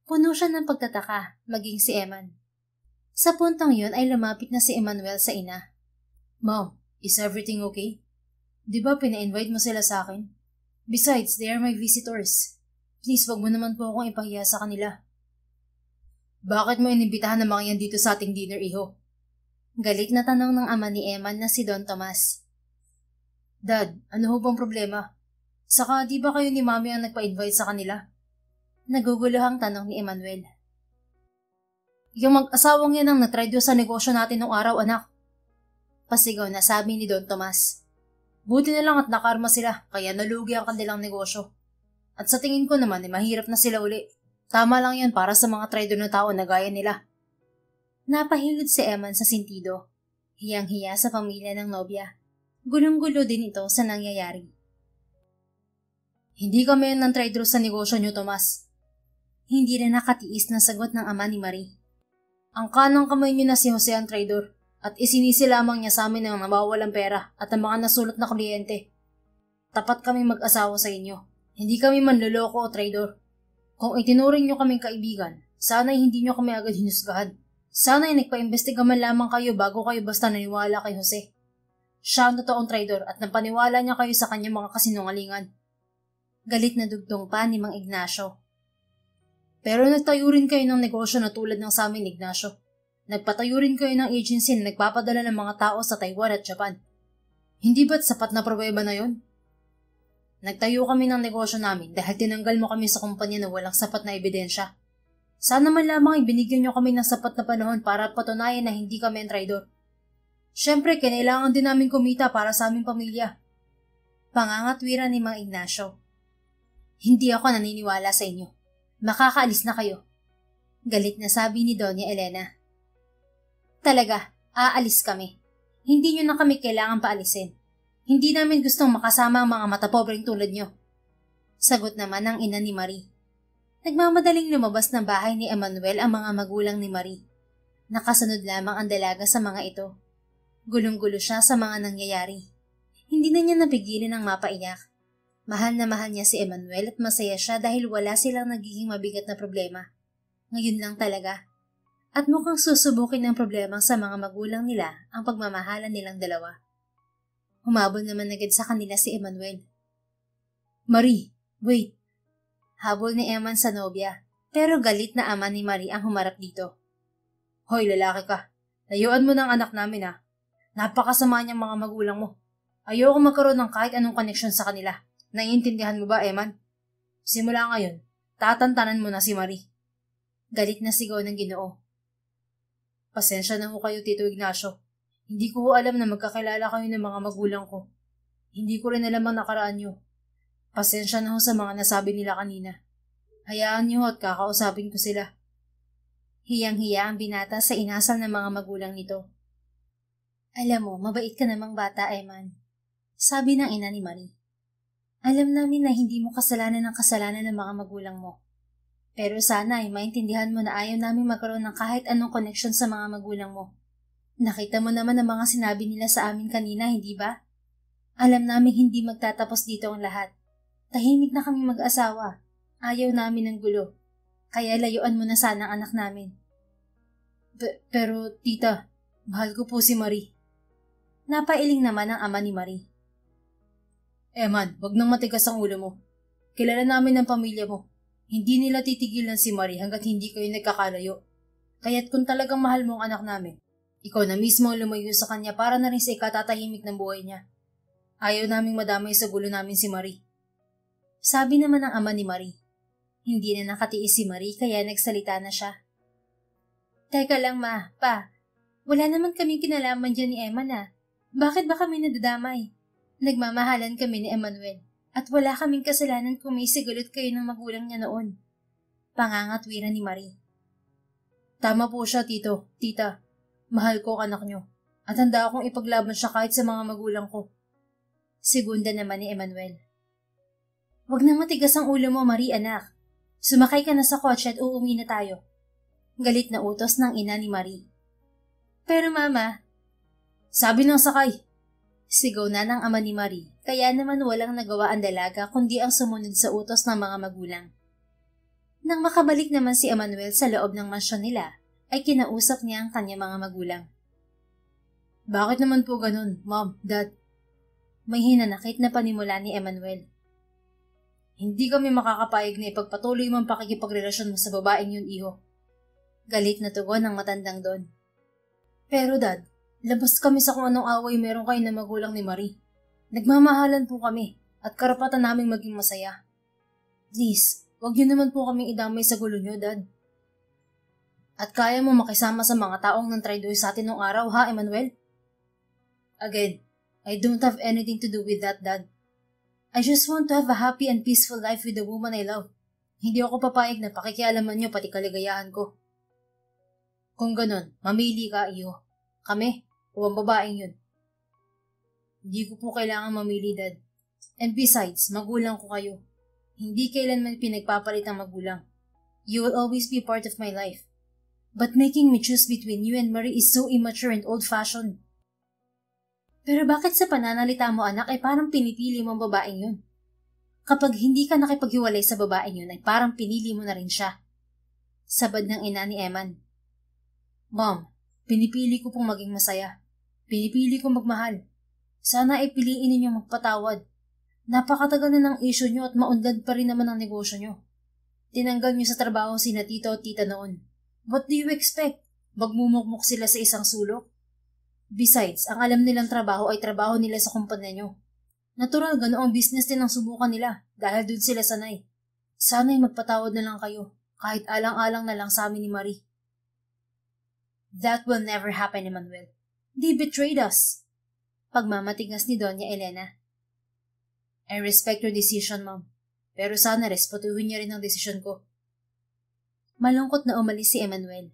Puno siya ng pagtataka, maging si Eman. Sa puntong yun ay lumapit na si Emmanuel sa ina. Mom, is everything okay? Di ba pina-invite mo sila sa akin? Besides, they are my visitors. Please, wag mo naman po akong ipahiya sa kanila. Bakit mo inimbitahan ng mga yan dito sa ating dinner, iho? Galit na tanong ng ama ni Eman na si Don Tomas. Dad, ano ho bang problema? Saka di ba kayo ni Mami ang nagpa-invite sa kanila? Naguguluhang tanong ni Emmanuel. Yung mag-asawang yan ang natride sa negosyo natin nung araw, anak. Pasigaw na sabi ni Don Tomas. Buti na lang at nakarma sila, kaya nalugi ang kanilang negosyo. At sa tingin ko naman, mahirap na sila uli. Tama lang yan para sa mga trader na tao na gaya nila. Napahilod si Eman sa sintido. Hiyang-hiya sa pamilya ng nobya. Gulong-gulo din ito sa nangyayari. Hindi kami ng trader sa negosyo niyo, Tomas. Hindi na nakatiis na sagot ng ama ni Marie. Ang kanang kamay niyo na si Jose ang trader at isinisi lamang niya sa amin ng nawawalang pera at ang mga nasulot na kliyente. Tapat kami mag-asawa sa inyo. Hindi kami manloloko o trader. Kung itinuring niyo kaming kaibigan, sana'y hindi niyo kami agad hinusgahan. Sana'y nagpa-imbestiga man lamang kayo bago kayo basta naniwala kay Jose. Siya ang totoong trader at napaniwala niya kayo sa kanyang mga kasinungalingan. Galit na dugtong pa ni Mang Ignacio. Pero nagtayo rin kayo ng negosyo na tulad ng sa amin, Ignacio. Nagpatayo rin kayo ng agency na nagpapadala ng mga tao sa Taiwan at Japan. Hindi ba't sapat na pruweba na yon? Nagtayo kami ng negosyo namin dahil tinanggal mo kami sa kumpanya na walang sapat na ebidensya. Sana man lamang ibinigyan niyo kami ng sapat na panahon para patunayan na hindi kami ang traidor. Siyempre, kinailangan din namin kumita para sa aming pamilya. Pangangatwiran ni Mang Ignacio. Hindi ako naniniwala sa inyo. Makakaalis na kayo. Galit na sabi ni Doña Elena. Talaga, aalis kami. Hindi nyo na kami kailangan paalisin. Hindi namin gustong makasama ang mga matapobreng tulad nyo. Sagot naman ng ina ni Marie. Nagmamadaling lumabas ng bahay ni Emmanuel ang mga magulang ni Marie. Nakasunod lamang ang dalaga sa mga ito. Gulong-gulo siya sa mga nangyayari. Hindi na niya napigilan ang mapaiyak. Mahal na mahal niya si Emmanuel at masaya siya dahil wala silang nagiging mabigat na problema. Ngayon lang talaga. At mukhang susubukin ng problema sa mga magulang nila ang pagmamahalan nilang dalawa. Humabol naman agad sa kanila si Emmanuel. Marie, wait. Habol ni Eman sa nobya, pero galit na ama ni Marie ang humarap dito. Hoy, lalaki ka. Layuan mo ng anak namin ha. Napakasama niyang mga magulang mo. Ayoko magkaroon ng kahit anong koneksyon sa kanila. Naiintindihan mo ba, Eman? Simula ngayon, tatantanan mo na si Marie. Galit na sigaw ng Ginoo. Pasensya na ho kayo, Tito Ignacio. Hindi ko alam na magkakilala kayo ng mga magulang ko. Hindi ko rin alam ang nakaraan nyo. Pasensya na ho sa mga nasabi nila kanina. Hayaan nyo at kakausapin ko sila. Hiyang-hiya ang binata sa inasal ng mga magulang nito. Alam mo, mabait ka namang bata, Eman. Sabi ng ina ni Marie. Alam namin na hindi mo kasalanan ng kasalanan ng mga magulang mo. Pero sana ay maintindihan mo na ayaw namin magkaroon ng kahit anong koneksyon sa mga magulang mo. Nakita mo naman ang mga sinabi nila sa amin kanina, hindi ba? Alam namin hindi magtatapos dito ang lahat. Tahimik na kami mag-asawa. Ayaw namin ng gulo. Kaya layuan mo na sana ang anak namin. Pero tita, mahal ko po si Marie. Napailing naman ang ama ni Marie. Eman, wag nang matigas ang ulo mo. Kilala namin ang pamilya mo. Hindi nila titigilan si Marie hanggat hindi kayo nagkakalayo. Kaya't kung talagang mahal mo ang anak namin, ikaw na mismo ang lumayo sa kanya para na rin sa ikatatahimik ng buhay niya. Ayaw naming madamay sa gulo namin si Marie. Sabi naman ng ama ni Marie. Hindi na nakatiis si Marie kaya nagsalita na siya. Teka lang ma, pa. Wala naman kaming kinalaman dyan ni Emma na. Bakit ba kami nadadamay? Nagmamahalan kami ni Emmanuel. At wala kaming kasalanan kung may sigalot kayo ng magulang niya noon. Pangangatwiran ni Marie. Tama po siya, tito, tita. Mahal ko ang anak niyo. At handa akong ipaglaban siya kahit sa mga magulang ko. Segunda naman ni Emmanuel. Huwag nang matigas ang ulo mo, Marie, anak. Sumakay ka na sa kotse at uuwi na tayo. Galit na utos ng ina ni Marie. Pero mama, sabi ng sakay. Sigaw na ng ama ni Marie, kaya naman walang nagawa ang dalaga kundi ang sumunod sa utos ng mga magulang. Nang makabalik naman si Emmanuel sa loob ng mansyon nila, ay kinausap niya ang kanyang mga magulang. Bakit naman po ganun, Mom, Dad? May hinanakit na panimula ni Emmanuel. Hindi kami makakapayag na ipagpatuloy mo ang pakikipagrelasyon mo sa babaeng yun, iho. Galit na tugon ng matandang doon. Pero Dad, labas kami sa kung anong away meron kayo na magulang ni Marie. Nagmamahalan po kami at karapatan naming maging masaya. Please, wag niyo naman po kaming idamay sa gulo niyo, Dad. At kaya mo makisama sa mga taong nang traidor sa atin nung araw, ha, Emmanuel? Again, I don't have anything to do with that, Dad. I just want to have a happy and peaceful life with the woman I love. Hindi ako papayag na pakikialaman niyo pati kaligayahan ko. Kung ganun, mamili ka, iyo. Kami, o ang babaeng yun. Hindi ko po kailangan mamili, Dad. And besides, magulang ko kayo. Hindi kailanman pinagpapalit ang magulang. You will always be part of my life. But making me choose between you and Marie is so immature and old-fashioned. Pero bakit sa pananalita mo, anak, ay parang pinipili mo ang babaeng yun? Kapag hindi ka nakipaghiwalay sa babaeng yun, ay parang pinili mo na rin siya. Sabad ng ina ni Eman. Mom, pinipili ko pong maging masaya. Pinipili ko magmahal. Sana ay piliin ninyo magpatawad. Napakatagal na ng issue nyo at maunlad pa rin naman ang negosyo nyo. Tinanggal nyo sa trabaho sina tito at tita noon. What do you expect? Magmumukmuk sila sa isang sulok? Besides, ang alam nilang trabaho ay trabaho nila sa kumpanya nyo. Natural ganoong business din ang subukan nila dahil dun sila sanay. Sana'y magpatawad na lang kayo, kahit alang-alang na lang sa amin ni Marie. That will never happen, Emmanuel. They betrayed us. Pagmamatigas ni Doña Elena. I respect your decision, ma'am. Pero sana respetuhin niya rin ang desisyon ko. Malungkot na umalis si Emmanuel.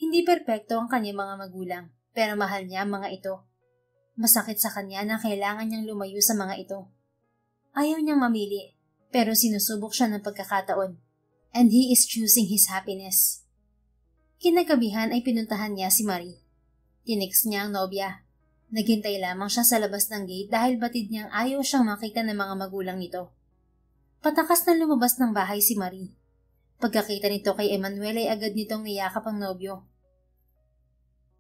Hindi perpekto ang kanyang mga magulang, pero mahal niya ang mga ito. Masakit sa kanya na kailangan niyang lumayo sa mga ito. Ayaw niyang mamili, pero sinusubok siya ng pagkakataon. And he is choosing his happiness. Kinagabihan ay pinuntahan niya si Marie. Tinext niya ang nobya. Naghintay lamang siya sa labas ng gate dahil batid niyang ayaw siyang makita ng mga magulang nito. Patakas na lumabas ng bahay si Marie. Pagkakita nito kay Emmanuel ay agad nitong niyakap ang nobyo.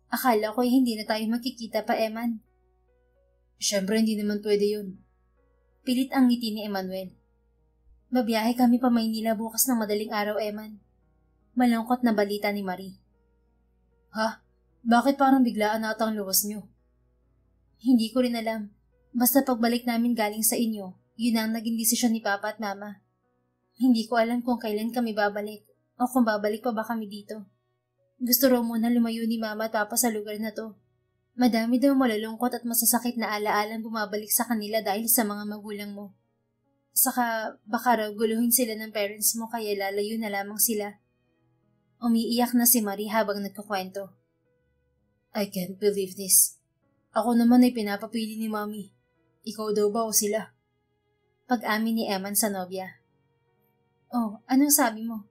Akala ko ay hindi na tayo makikita pa, Eman. Siyempre hindi naman pwede yun. Pilit ang ngiti ni Emmanuel. Babiyahe kami pa Maynila bukas ng madaling araw, Eman. Malungkot na balita ni Marie. Ha? Bakit parang biglaan ata ang luwas niyo? Hindi ko rin alam. Basta pagbalik namin galing sa inyo, yun ang naging desisyon ni Papa at Mama. Hindi ko alam kung kailan kami babalik o kung babalik pa ba kami dito. Gusto raw muna lumayo ni Mama at Papa sa lugar na to. Madami daw malulungkot at masasakit na alaalang bumabalik sa kanila dahil sa mga magulang mo. Saka baka raw guluhin sila ng parents mo kaya lalayo na lamang sila. Umiiyak na si Marie habang nagkukwento. I can't believe this. Ako naman ay pinapapili ni Mami. Ikaw daw ba o sila? Pag-amin ni Eman sa nobya. Oh, anong sabi mo?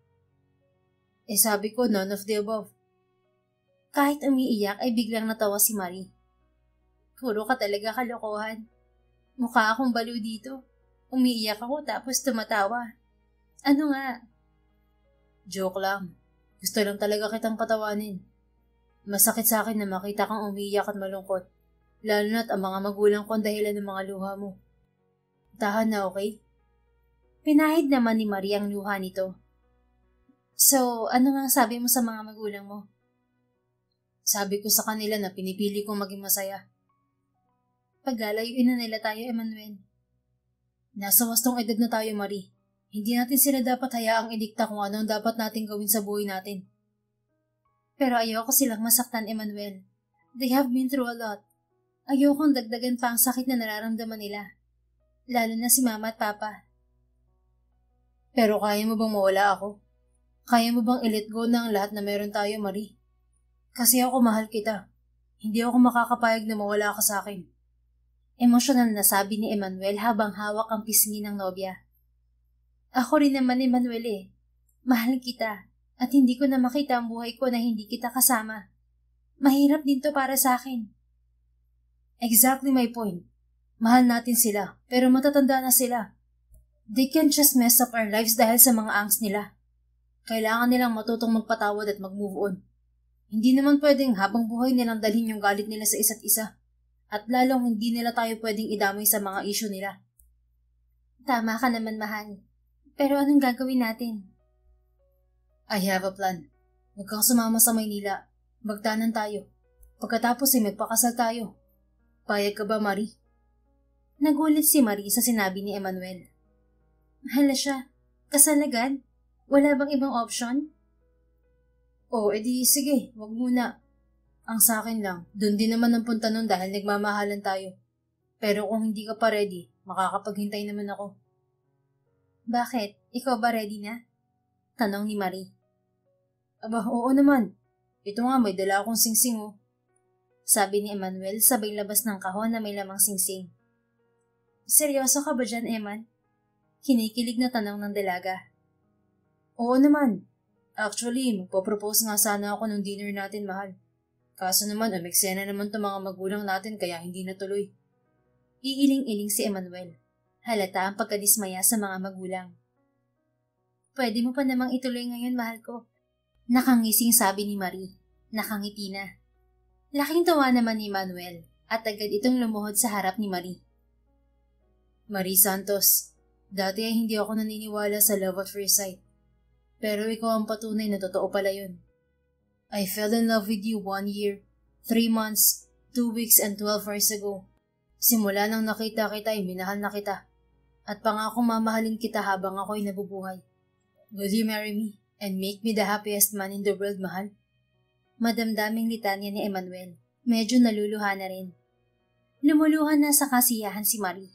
Sabi ko none of the above. Kahit umiiyak ay biglang natawa si Marie. Puro ka talaga kalokohan. Mukha akong baliw dito. Umiiyak ako tapos tumatawa. Ano nga? Joke lang. Gusto lang talaga kitang patawanin. Masakit sa akin na makita kang umiiyak at malungkot. Lalo na't ang mga magulang ko ang dahilan ng mga luha mo. Tahan na, okay? Pinahid naman ni Marie ang luha nito. So, ano nga sabi mo sa mga magulang mo? Sabi ko sa kanila na pinipili kong maging masaya. Paglalayuin na nila tayo, Emmanuel. Nasa wastong edad na tayo, Marie. Hindi natin sila dapat hayaang idikta kung ano ang dapat natin gawin sa buhay natin. Pero ayoko silang masaktan, Emmanuel. They have been through a lot. Ayokong dagdagan pa ang sakit na nararamdaman nila. Lalo na si Mama at Papa. Pero kaya mo bang mawala ako? Kaya mo bang i-let go na ang lahat na meron tayo, Marie? Kasi ako mahal kita. Hindi ako makakapayag na mawala ka sa akin. Emosyonal na sabi ni Emmanuel habang hawak ang pisngi ng nobya. Ako rin naman, Emmanuel eh. Mahal kita at hindi ko na makita ang buhay ko na hindi kita kasama. Mahirap din to para sa akin. Exactly my point. Mahal natin sila, pero matatanda na sila. They can't just mess up our lives dahil sa mga angst nila. Kailangan nilang matutong magpatawad at mag-move on. Hindi naman pwedeng habang buhay nilang dalhin yung galit nila sa isa't isa. At lalong hindi nila tayo pwedeng idamay sa mga issue nila. Tama ka naman, mahal. Pero anong gagawin natin? I have a plan. Huwag kang sumama sa Maynila. Magtanan tayo. Pagkatapos ay magpakasal tayo. Payag ka ba, Marie? Nagulit si Marie sa sinabi ni Emmanuel. Hala siya. Kasal agad? Wala bang ibang option? Edi sige, wag muna. Ang sa akin lang, dun din naman ang punta nun dahil nagmamahalan tayo. Pero kung hindi ka pa ready, makakapaghintay naman ako. Bakit? Ikaw ba ready na? Tanong ni Marie. Aba, oo naman. Ito nga, may dala akong singsing oh. Sabi ni Emmanuel sabay labas ng kahon na may lamang singsing. Seryoso ka ba dyan, Eman? Kinikilig na tanong ng dalaga. Oo naman. Actually, magpo-propose nga sana ako nung dinner natin, mahal. Kaso naman, umeksena naman to mga magulang natin kaya hindi natuloy. Iiling-iling si Emmanuel. Halata ang pagkadismaya sa mga magulang. Pwede mo pa namang ituloy ngayon, mahal ko. Nakangising sabi ni Marie. Nakangiti na. Laking tawa naman ni Manuel at agad itong lumuhod sa harap ni Marie. Marie Santos, dati ay hindi ako naniniwala sa love at first sight. Pero ikaw ang patunay na totoo pala yun. I fell in love with you 1 year, 3 months, 2 weeks and 12 hours ago. Simula nang nakita kita ay minahal na kita. At pangakong mamahalin kita habang ako'y nabubuhay. Will you marry me and make me the happiest man in the world, mahal? Madamdaming litanya ni Emmanuel. Medyo naluluha na rin. Lumuluhan na sa kasiyahan si Marie.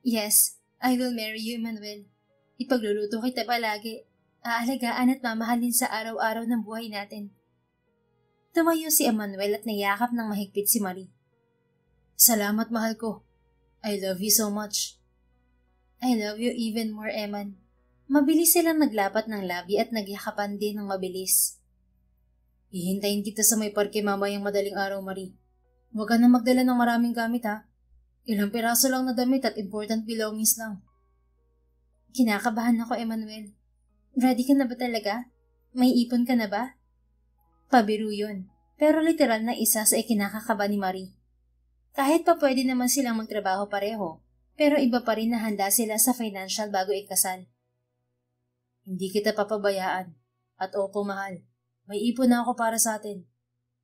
Yes, I will marry you, Emmanuel. Ipagluluto kita palagi. Aalagaan at mamahalin sa araw-araw ng buhay natin. Tumayo si Emmanuel at niyakap ng mahigpit si Marie. Salamat, mahal ko. I love you so much. I love you even more, Eman. Mabilis silang naglapat ng labi at nagyakapan din ng mabilis. Hihintayin kita sa may parke mamayang madaling araw, Marie. Huwag ka na magdala ng maraming gamit, ha? Ilang piraso lang na damit at important belongings lang. Kinakabahan ako, Emmanuel. Ready ka na ba talaga? May ipon ka na ba? Pabiro yun, pero literal na isa sa ikinakakaba ni Marie. Kahit pa pwede naman silang magtrabaho pareho, pero iba pa rin na handa sila sa financial bago ikasal. Hindi kita papabayaan. At opo, mahal. May ipon na ako para sa atin.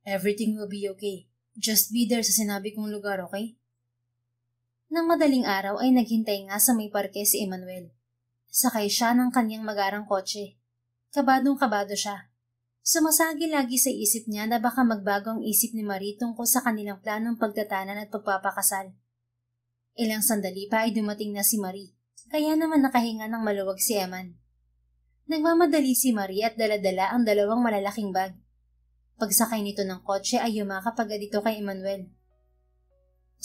Everything will be okay. Just be there sa sinabi kong lugar, okay? Nang madaling araw ay naghintay nga sa may parke si Emmanuel. Sakay siya ng kanyang magarang kotse. Kabadong-kabado siya. Sumasagi lagi sa isip niya na baka magbago ang isip ni Marie tungkol sa kanilang planong pagtatanan at pagpapakasal. Ilang sandali pa ay dumating na si Marie, kaya naman nakahinga ng maluwag si Eman. Nagmamadali si Marie at dala-dala ang dalawang malalaking bag. Pagsakay nito ng kotse ay yumakap agad ito kay Emmanuel.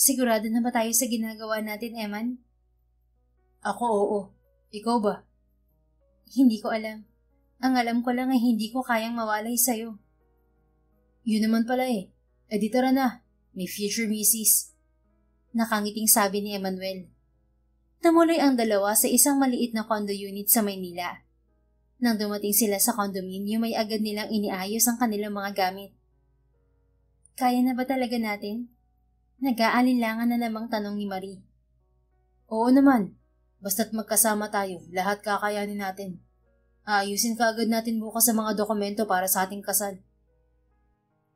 Sigurado na ba tayo sa ginagawa natin, Eman? Ako oo. Ikaw ba? Hindi ko alam. Ang alam ko lang ay hindi ko kayang mawalay sa'yo. Yun naman pala eh. E di tara na. May future misis. Nakangiting sabi ni Emmanuel. Tumuloy ang dalawa sa isang maliit na condo unit sa Maynila. Nang dumating sila sa condominium ay agad nilang iniayos ang kanilang mga gamit. Kaya na ba talaga natin? Nag-aalinlangan na namang tanong ni Marie. Oo naman. Basta't magkasama tayo, lahat kakayanin natin. Aayusin ka agad natin bukas sa mga dokumento para sa ating kasal.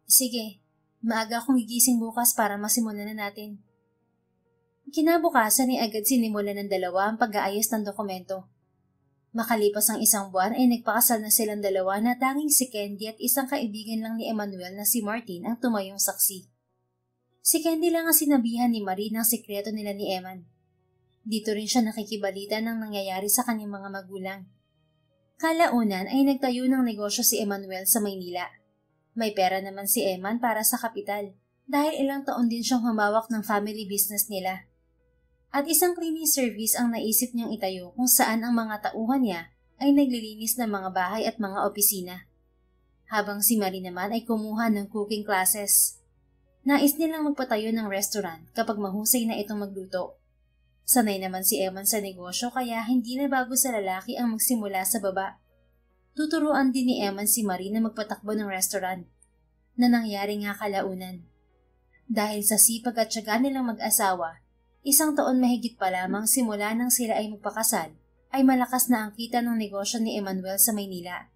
Sige, maaga akong gigising bukas para masimulan na natin. Kinabukasan ay agad sinimulan ng dalawa ang pag-aayos ng dokumento. Makalipas ang isang buwan ay nagpakasal na silang dalawa na tanging si Candy at isang kaibigan lang ni Emmanuel na si Martin ang tumayong saksi. Si Candy lang ang sinabihan ni Marie ng sikreto nila ni Eman. Dito rin siya nakikibalita ng nangyayari sa kanyang mga magulang. Kalaunan ay nagtayo ng negosyo si Emmanuel sa Maynila. May pera naman si Eman para sa kapital dahil ilang taon din siyang humawak ng family business nila. At isang cleaning service ang naisip niyang itayo kung saan ang mga tauhan niya ay naglilinis ng mga bahay at mga opisina. Habang si Marie naman ay kumuha ng cooking classes. Nais nilang magpatayo ng restaurant kapag mahusay na itong magluto. Sanay naman si Eman sa negosyo kaya hindi na bago sa lalaki ang magsimula sa baba. Tuturuan din ni Eman si Marie na magpatakbo ng restaurant, na nangyari nga kalaunan. Dahil sa sipag at tiyaga nilang mag-asawa, isang taon mahigit pa lamang simula nang sila ay magpakasal, ay malakas na ang kita ng negosyo ni Emmanuel sa Maynila.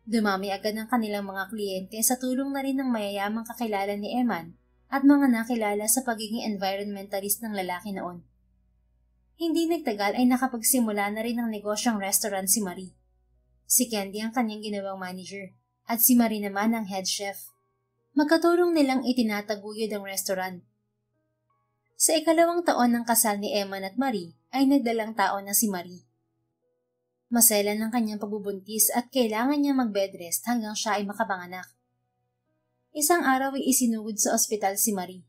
Dumami agad ang kanilang mga kliyente sa tulong na rin ng mayayamang kakilala ni Eman at mga nakilala sa pagiging environmentalist ng lalaki noon. Hindi nagtagal ay nakapagsimula na rin ng negosyong restaurant si Marie. Si Candy ang kanyang ginawang manager at si Marie naman ang head chef. Magkatulong nilang itinataguyod ang restaurant. Sa ikalawang taon ng kasal ni Eman at Marie ay nagdalang taon na si Marie. Maselan ng kanyang pagbubuntis at kailangan niya mag-bed rest hanggang siya ay makapanganak. Isang araw ay isinugod sa ospital si Marie.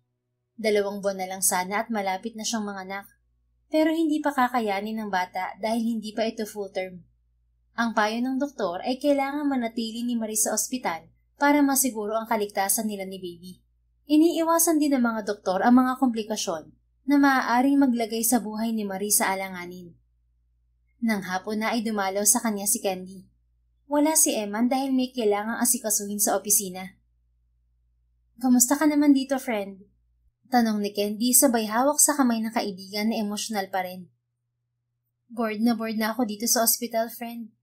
2 buwan na lang sana at malapit na siyang manganak. Pero hindi pa kakayanin ng bata dahil hindi pa ito full term. Ang payo ng doktor ay kailangan manatili ni Marie sa ospital para masiguro ang kaligtasan nila ni baby. Iniiwasan din ng mga doktor ang mga komplikasyon na maaaring maglagay sa buhay ni Marie sa alanganin. Nang hapon na ay dumalaw sa kanya si Candy. Wala si Eman dahil may kailangang asikasuhin sa opisina. Kamusta ka naman dito, friend? Tanong ni Candy sabay hawak sa kamay ng kaibigan na emosyonal pa rin. Bored na ako dito sa ospital, friend.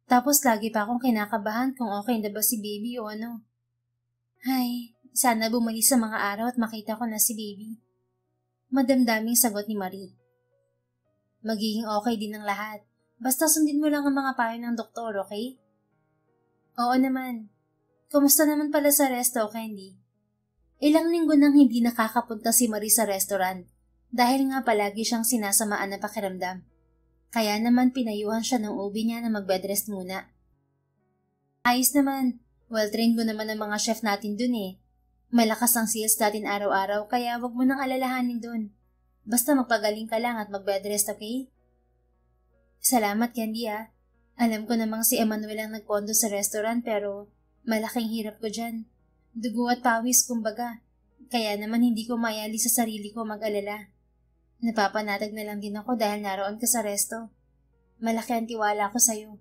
Tapos lagi pa akong kinakabahan kung okay na ba si baby o ano. Hay, sana bumalik sa mga araw at makita ko na si baby. Madamdaming sagot ni Marie. Magiging okay din ang lahat. Basta sundin mo lang ang mga payo ng doktor, okay? Oo naman. Kumusta naman pala sa resto, Candy? Ilang linggo nang hindi nakakapunta si Marie sa restaurant Dahil nga palagi siyang sinasamaan na pakiramdam. Kaya naman pinayuhan siya ng OB niya na mag-bedrest muna. Ayos naman. Well-trained mo naman ang mga chef natin dun eh. Malakas ang sales natin araw-araw kaya wag mo nang alalahanin dun. Basta magpagaling ka lang at mag-bedrest, okay? Salamat, Candy ah. Alam ko namang si Emmanuel ang nagpondo sa restaurant pero malaking hirap ko dyan. Dugo at pawis kumbaga. Kaya naman hindi ko mayali sa sarili ko mag-alala. Napapanatag na lang din ako dahil naroon ka sa resto. Malaki ang tiwala ko sa'yo.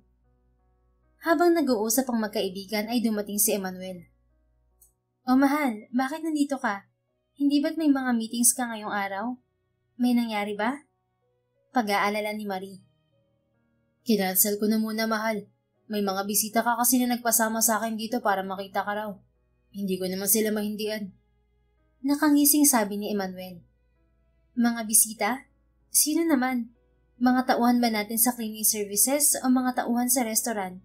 Habang nag-uusap ang magkaibigan ay dumating si Emmanuel. O mahal, bakit nandito ka? Hindi ba't may mga meetings ka ngayong araw? May nangyari ba? Pag-aalala ni Marie. Kinansel ko na muna, mahal. May mga bisita ka kasi na nagpasama sa akin dito para makita ka raw. Hindi ko naman sila mahindian. Nakangising sabi ni Emmanuel. Mga bisita? Sino naman? Mga tauhan ba natin sa cleaning services o mga tauhan sa restaurant?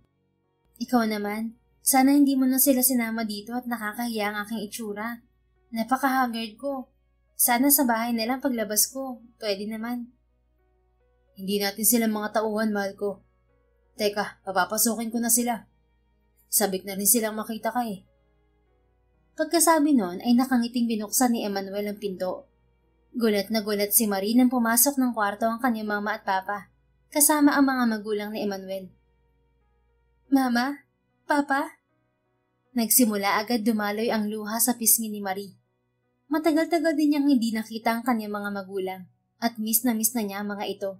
Ikaw naman, sana hindi mo na sila sinama dito at nakakahiya ang aking itsura. Napaka-haggard ko. Sana sa bahay na lang paglabas ko. Pwede naman. Hindi natin sila mga tauhan, mahal ko. Teka, papapasukin ko na sila. Sabik na rin silang makita ka eh. Pagkasabi nun ay nakangiting binuksan ni Emmanuel ang pinto. Gulat na gulat si Marie nang pumasok ng kwarto ang kanyang mama at papa, kasama ang mga magulang ni Emmanuel. Mama? Papa? Nagsimula agad dumaloy ang luha sa pisngi ni Marie. Matagal-tagal din niyang hindi nakita ang kanyang mga magulang at miss na niya ang mga ito.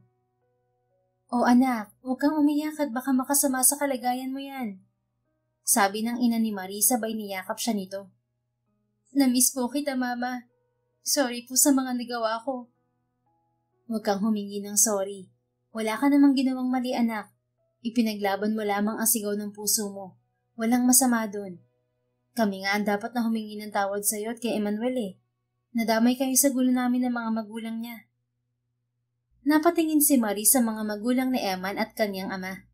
O anak, huwag kang umiyak at baka makasama sa kalagayan mo yan. Sabi ng ina ni Marie sabay niyakap siya nito. Namiss po kita, Mama. Sorry po sa mga nagawa ko. Huwag kang humingi ng sorry. Wala ka namang ginawang mali, anak. Ipinaglaban mo lamang ang sigaw ng puso mo. Walang masama doon. Kami nga ang dapat na humingi ng tawad sa iyo at kay Emmanuel eh. Nadamay kayo sa gulo namin ng mga magulang niya. Napatingin si Marie sa mga magulang ni Eman at kanyang ama.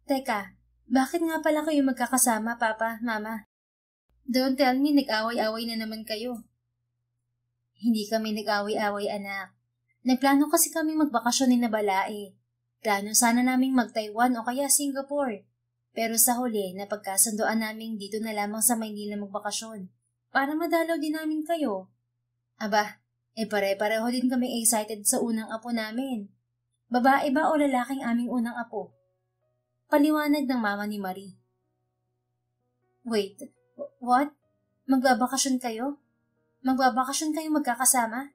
Teka, bakit nga pala kayo magkakasama, Papa, Mama? Don't tell me nag-away-away na naman kayo. Hindi kami nag-away-away, anak. Nagplano kasi kami magbakasyon ni Nabalae. Plano sana naming mag-Taiwan o kaya Singapore. Pero sa huli, napagkasundoan namin dito na lamang sa Maynila magbakasyon. Para madalaw din namin kayo. Aba, pare-pareho din kami excited sa unang apo namin. Babae ba o lalaking aming unang apo? Paliwanag ng mama ni Marie. Wait, what? Magbabakasyon kayo? Magbabakasyon kayo magkakasama?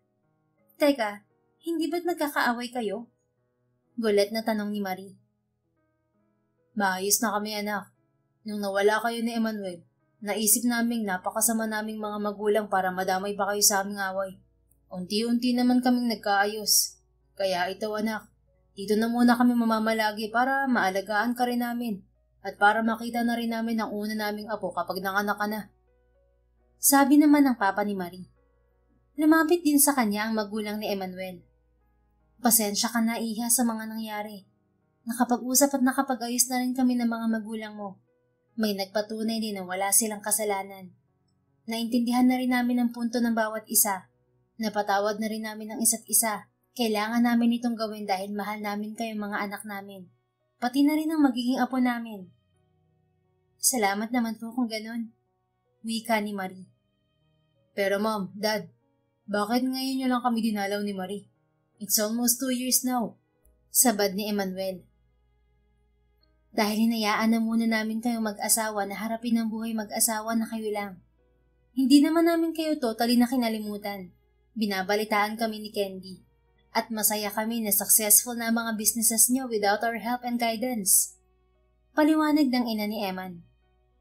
Teka, hindi ba't nagkakaaway kayo? Gulat na tanong ni Marie. Maayos na kami, anak. Nung nawala kayo ni Emmanuel, naisip naming napakasama naming mga magulang para madamay ba kayo sa aming away. Unti-unti naman kaming nagkaayos. Kaya ito, anak, dito na muna kami mamamalagi para maalagaan ka rin namin at para makita na rin namin ang una naming apo kapag nanganak ka na. Sabi naman ng papa ni Marie. Lumapit din sa kanya ang magulang ni Emmanuel. Pasensya ka na, iha, sa mga nangyari. Nakapag-usap at nakapag-ayos na rin kami ng mga magulang mo. May nagpatunay din na wala silang kasalanan. Naintindihan na rin namin ang punto ng bawat isa. Napatawad na rin namin ang isa't isa. Kailangan namin itong gawin dahil mahal namin kayong mga anak namin. Pati na rin ang magiging apo namin. Salamat naman po kung ganun. Wika ni Marie. Pero Mom, Dad, bakit ngayon nyo lang kami dinalaw ni Marie? It's almost 2 years now. Sabad ni Emmanuel. Dahil hinayaan na muna namin kayong mag-asawa na harapin ang buhay mag-asawa na kayo lang. Hindi naman namin kayo totally na kinalimutan. Binabalitaan kami ni Candy. At masaya kami na successful na mga businesses niyo without our help and guidance. Paliwanag ng ina ni Eman.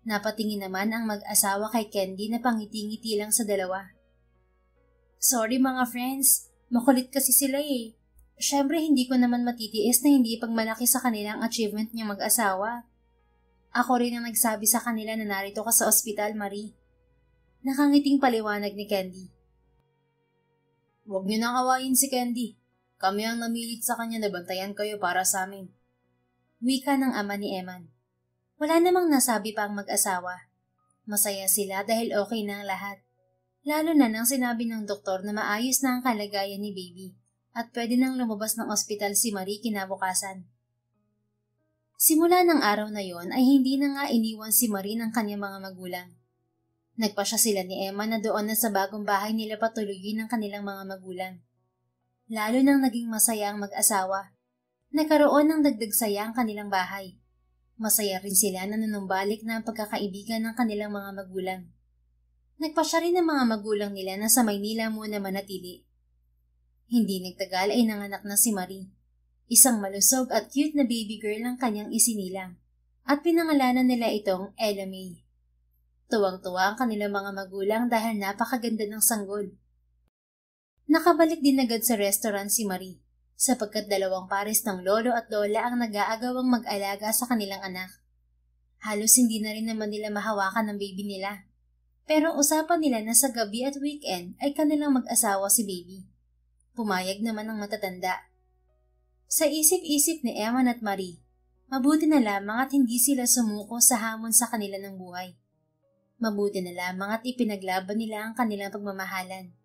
Napatingin naman ang mag-asawa kay Candy na pangiti-ngiti lang sa dalawa. Sorry mga friends, makulit kasi sila eh. Siyempre hindi ko naman matitiis na hindi pagmalaki sa kanila ang achievement niyang mag-asawa. Ako rin ang nagsabi sa kanila na narito ka sa ospital, Marie. Nakangiting paliwanag ni Candy. Huwag niyo nang awayin si Candy. Kami ang namilit sa kanya na bantayan kayo para sa amin. Wika ng ama ni Eman. Wala namang nasabi pa ang mag-asawa. Masaya sila dahil okay na ang lahat. Lalo na nang sinabi ng doktor na maayos na ang kalagayan ni baby at pwede nang lumabas ng ospital si Marie kinabukasan. Simula ng araw na yon ay hindi na nga iniwan si Marie ng kanyang mga magulang. Nagpasya sila ni Emma na doon na sa bagong bahay nila patulugin ng kanilang mga magulang. Lalo nang naging masaya ang mag-asawa. Nagkaroon ng dagdag saya ang kanilang bahay. Masaya rin sila na nanumbalik na ang pagkakaibigan ng kanilang mga magulang. Nagpasya rin ang mga magulang nila na sa Maynila muna manatili. Hindi nagtagal ay nanganak na si Marie. Isang malusog at cute na baby girl ang kanyang isinilang. At pinangalanan nila itong Ella May. Tuwang-tuwa ang kanilang mga magulang dahil napakaganda ng sanggol. Nakabalik din agad sa restaurant si Marie, sapagkat 2 pares ng lolo at lola ang nag-aagawang mag-alaga sa kanilang anak. Halos hindi na rin naman nila mahawakan ng baby nila. Pero usapan nila na sa gabi at weekend ay kanilang mag-asawa si baby. Pumayag naman ang matatanda. Sa isip-isip ni Emma at Marie, mabuti na lamang at hindi sila sumuko sa hamon sa kanila ng buhay. Mabuti na lamang at ipinaglaban nila ang kanilang pagmamahalan.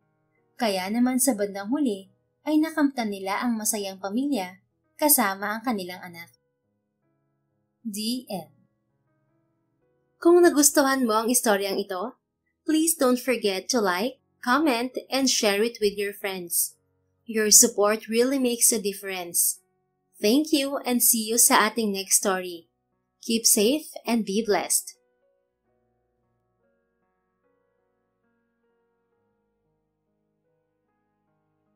Kaya naman sa bandang huli ay nakamtan nila ang masayang pamilya kasama ang kanilang anak. The end. Kung nagustuhan mo ang istoryang ito, please don't forget to like, comment, and share it with your friends. Your support really makes a difference. Thank you and see you sa ating next story. Keep safe and be blessed.